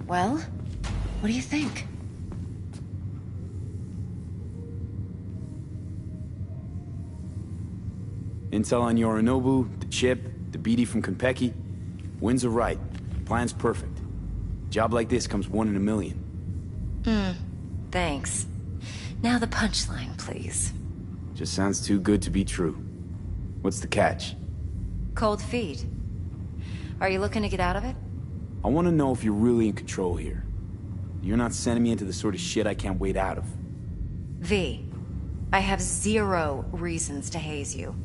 Well, what do you think? Intel on Yorinobu, the chip, the BD from Konpeki. Winds are right. Plan's perfect. Job like this comes 1 in a million. Thanks. Now the punchline, please. Just sounds too good to be true. What's the catch? Cold feet. Are you looking to get out of it? I want to know if you're really in control here. You're not sending me into the sort of shit I can't wait out of. V, I have 0 reasons to haze you.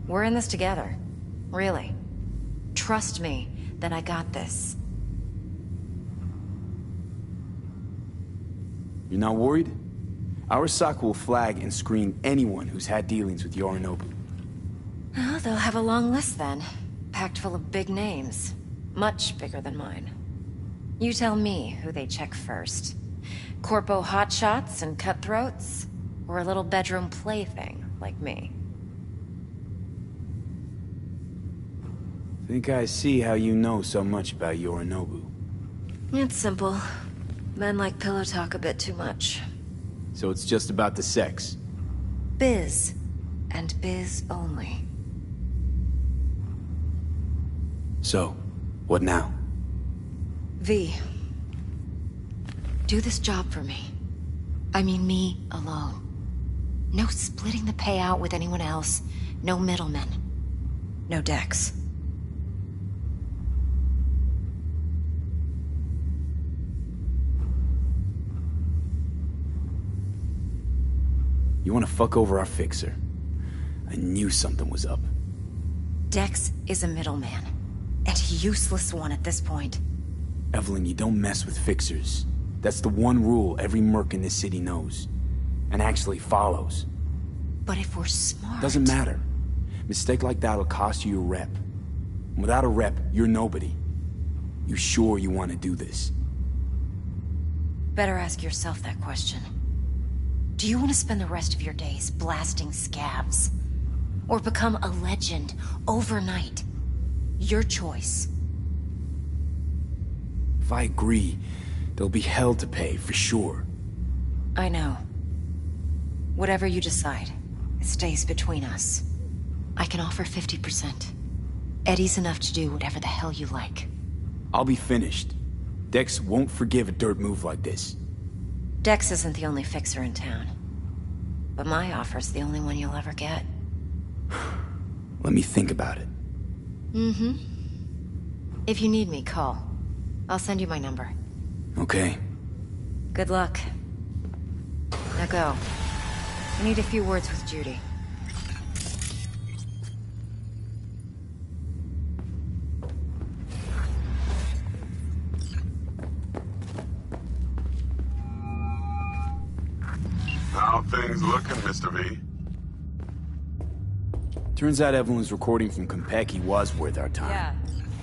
We're in this together. Really. Trust me that I got this. You're not worried? Arasaka will flag and screen anyone who's had dealings with Yorinobu. Well, they'll have a long list then. packed full of big names. Much bigger than mine. You tell me who they check first. Corpo hotshots and cutthroats? Or a little bedroom plaything like me? Think I see how you know so much about Yorinobu. It's simple. Men like pillow talk a bit too much. So it's just about the sex? Biz. And biz only. So, what now? V. Do this job for me. I mean me alone. No splitting the payout with anyone else. No middlemen. No Dex. You wanna fuck over our fixer? I knew something was up. Dex is a middleman. And a useless one at this point. Evelyn, you don't mess with fixers. That's the one rule every merc in this city knows. And actually follows. But if we're smart... Doesn't matter. Mistake like that'll cost you your rep. And without a rep, you're nobody. You sure you want to do this? Better ask yourself that question. Do you want to spend the rest of your days blasting scabs? Or become a legend overnight? Your choice. If I agree, there'll be hell to pay, for sure. I know. Whatever you decide, it stays between us. I can offer 50%. Eddie's enough to do whatever the hell you like. I'll be finished. Dex won't forgive a dirt move like this. Dex isn't the only fixer in town. But my offer's the only one you'll ever get. Let me think about it. Mm-hmm. If you need me, call. I'll send you my number. Okay. Good luck. Now go. I need a few words with Judy. How things looking, Mr. V? Turns out Evelyn's recording from Konpeki was worth our time. Yeah,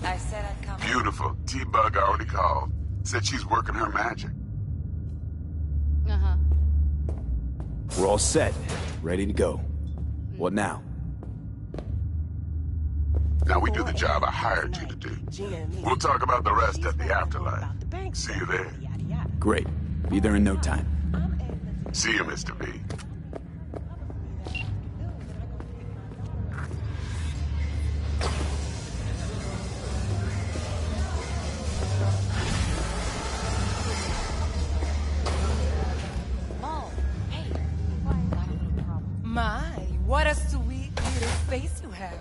I said I'd come. Beautiful. T-Bug already called. Said she's working her magic. Uh-huh. We're all set. Ready to go. What now? Now we do the job I hired you to do. We'll talk about the rest at the afterlife. See you there. Great. Be there in no time. See you, Mr. V. My, what a sweet little face you have.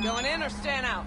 Going in or staying out?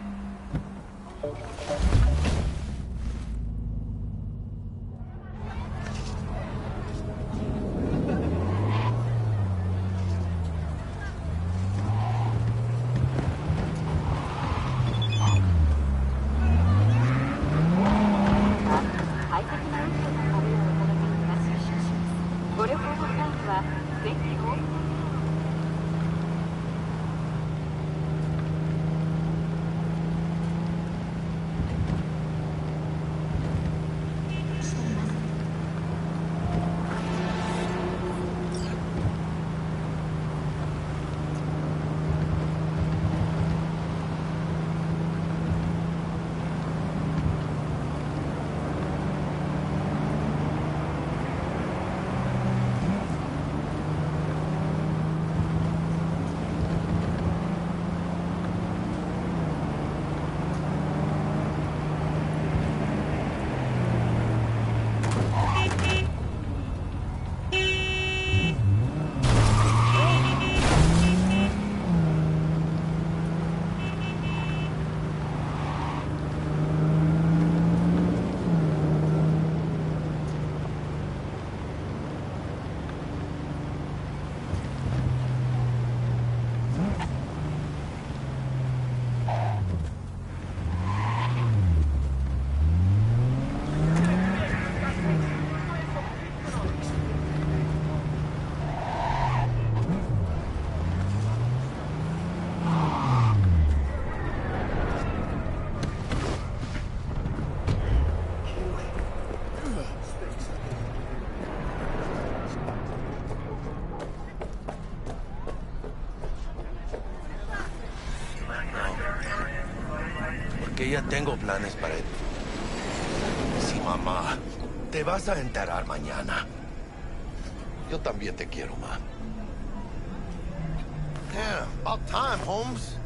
todavía tengo planes para él. Sí, mamá. Te vas a enterar mañana. Yo también te quiero, ma. Yeah, about time, Holmes.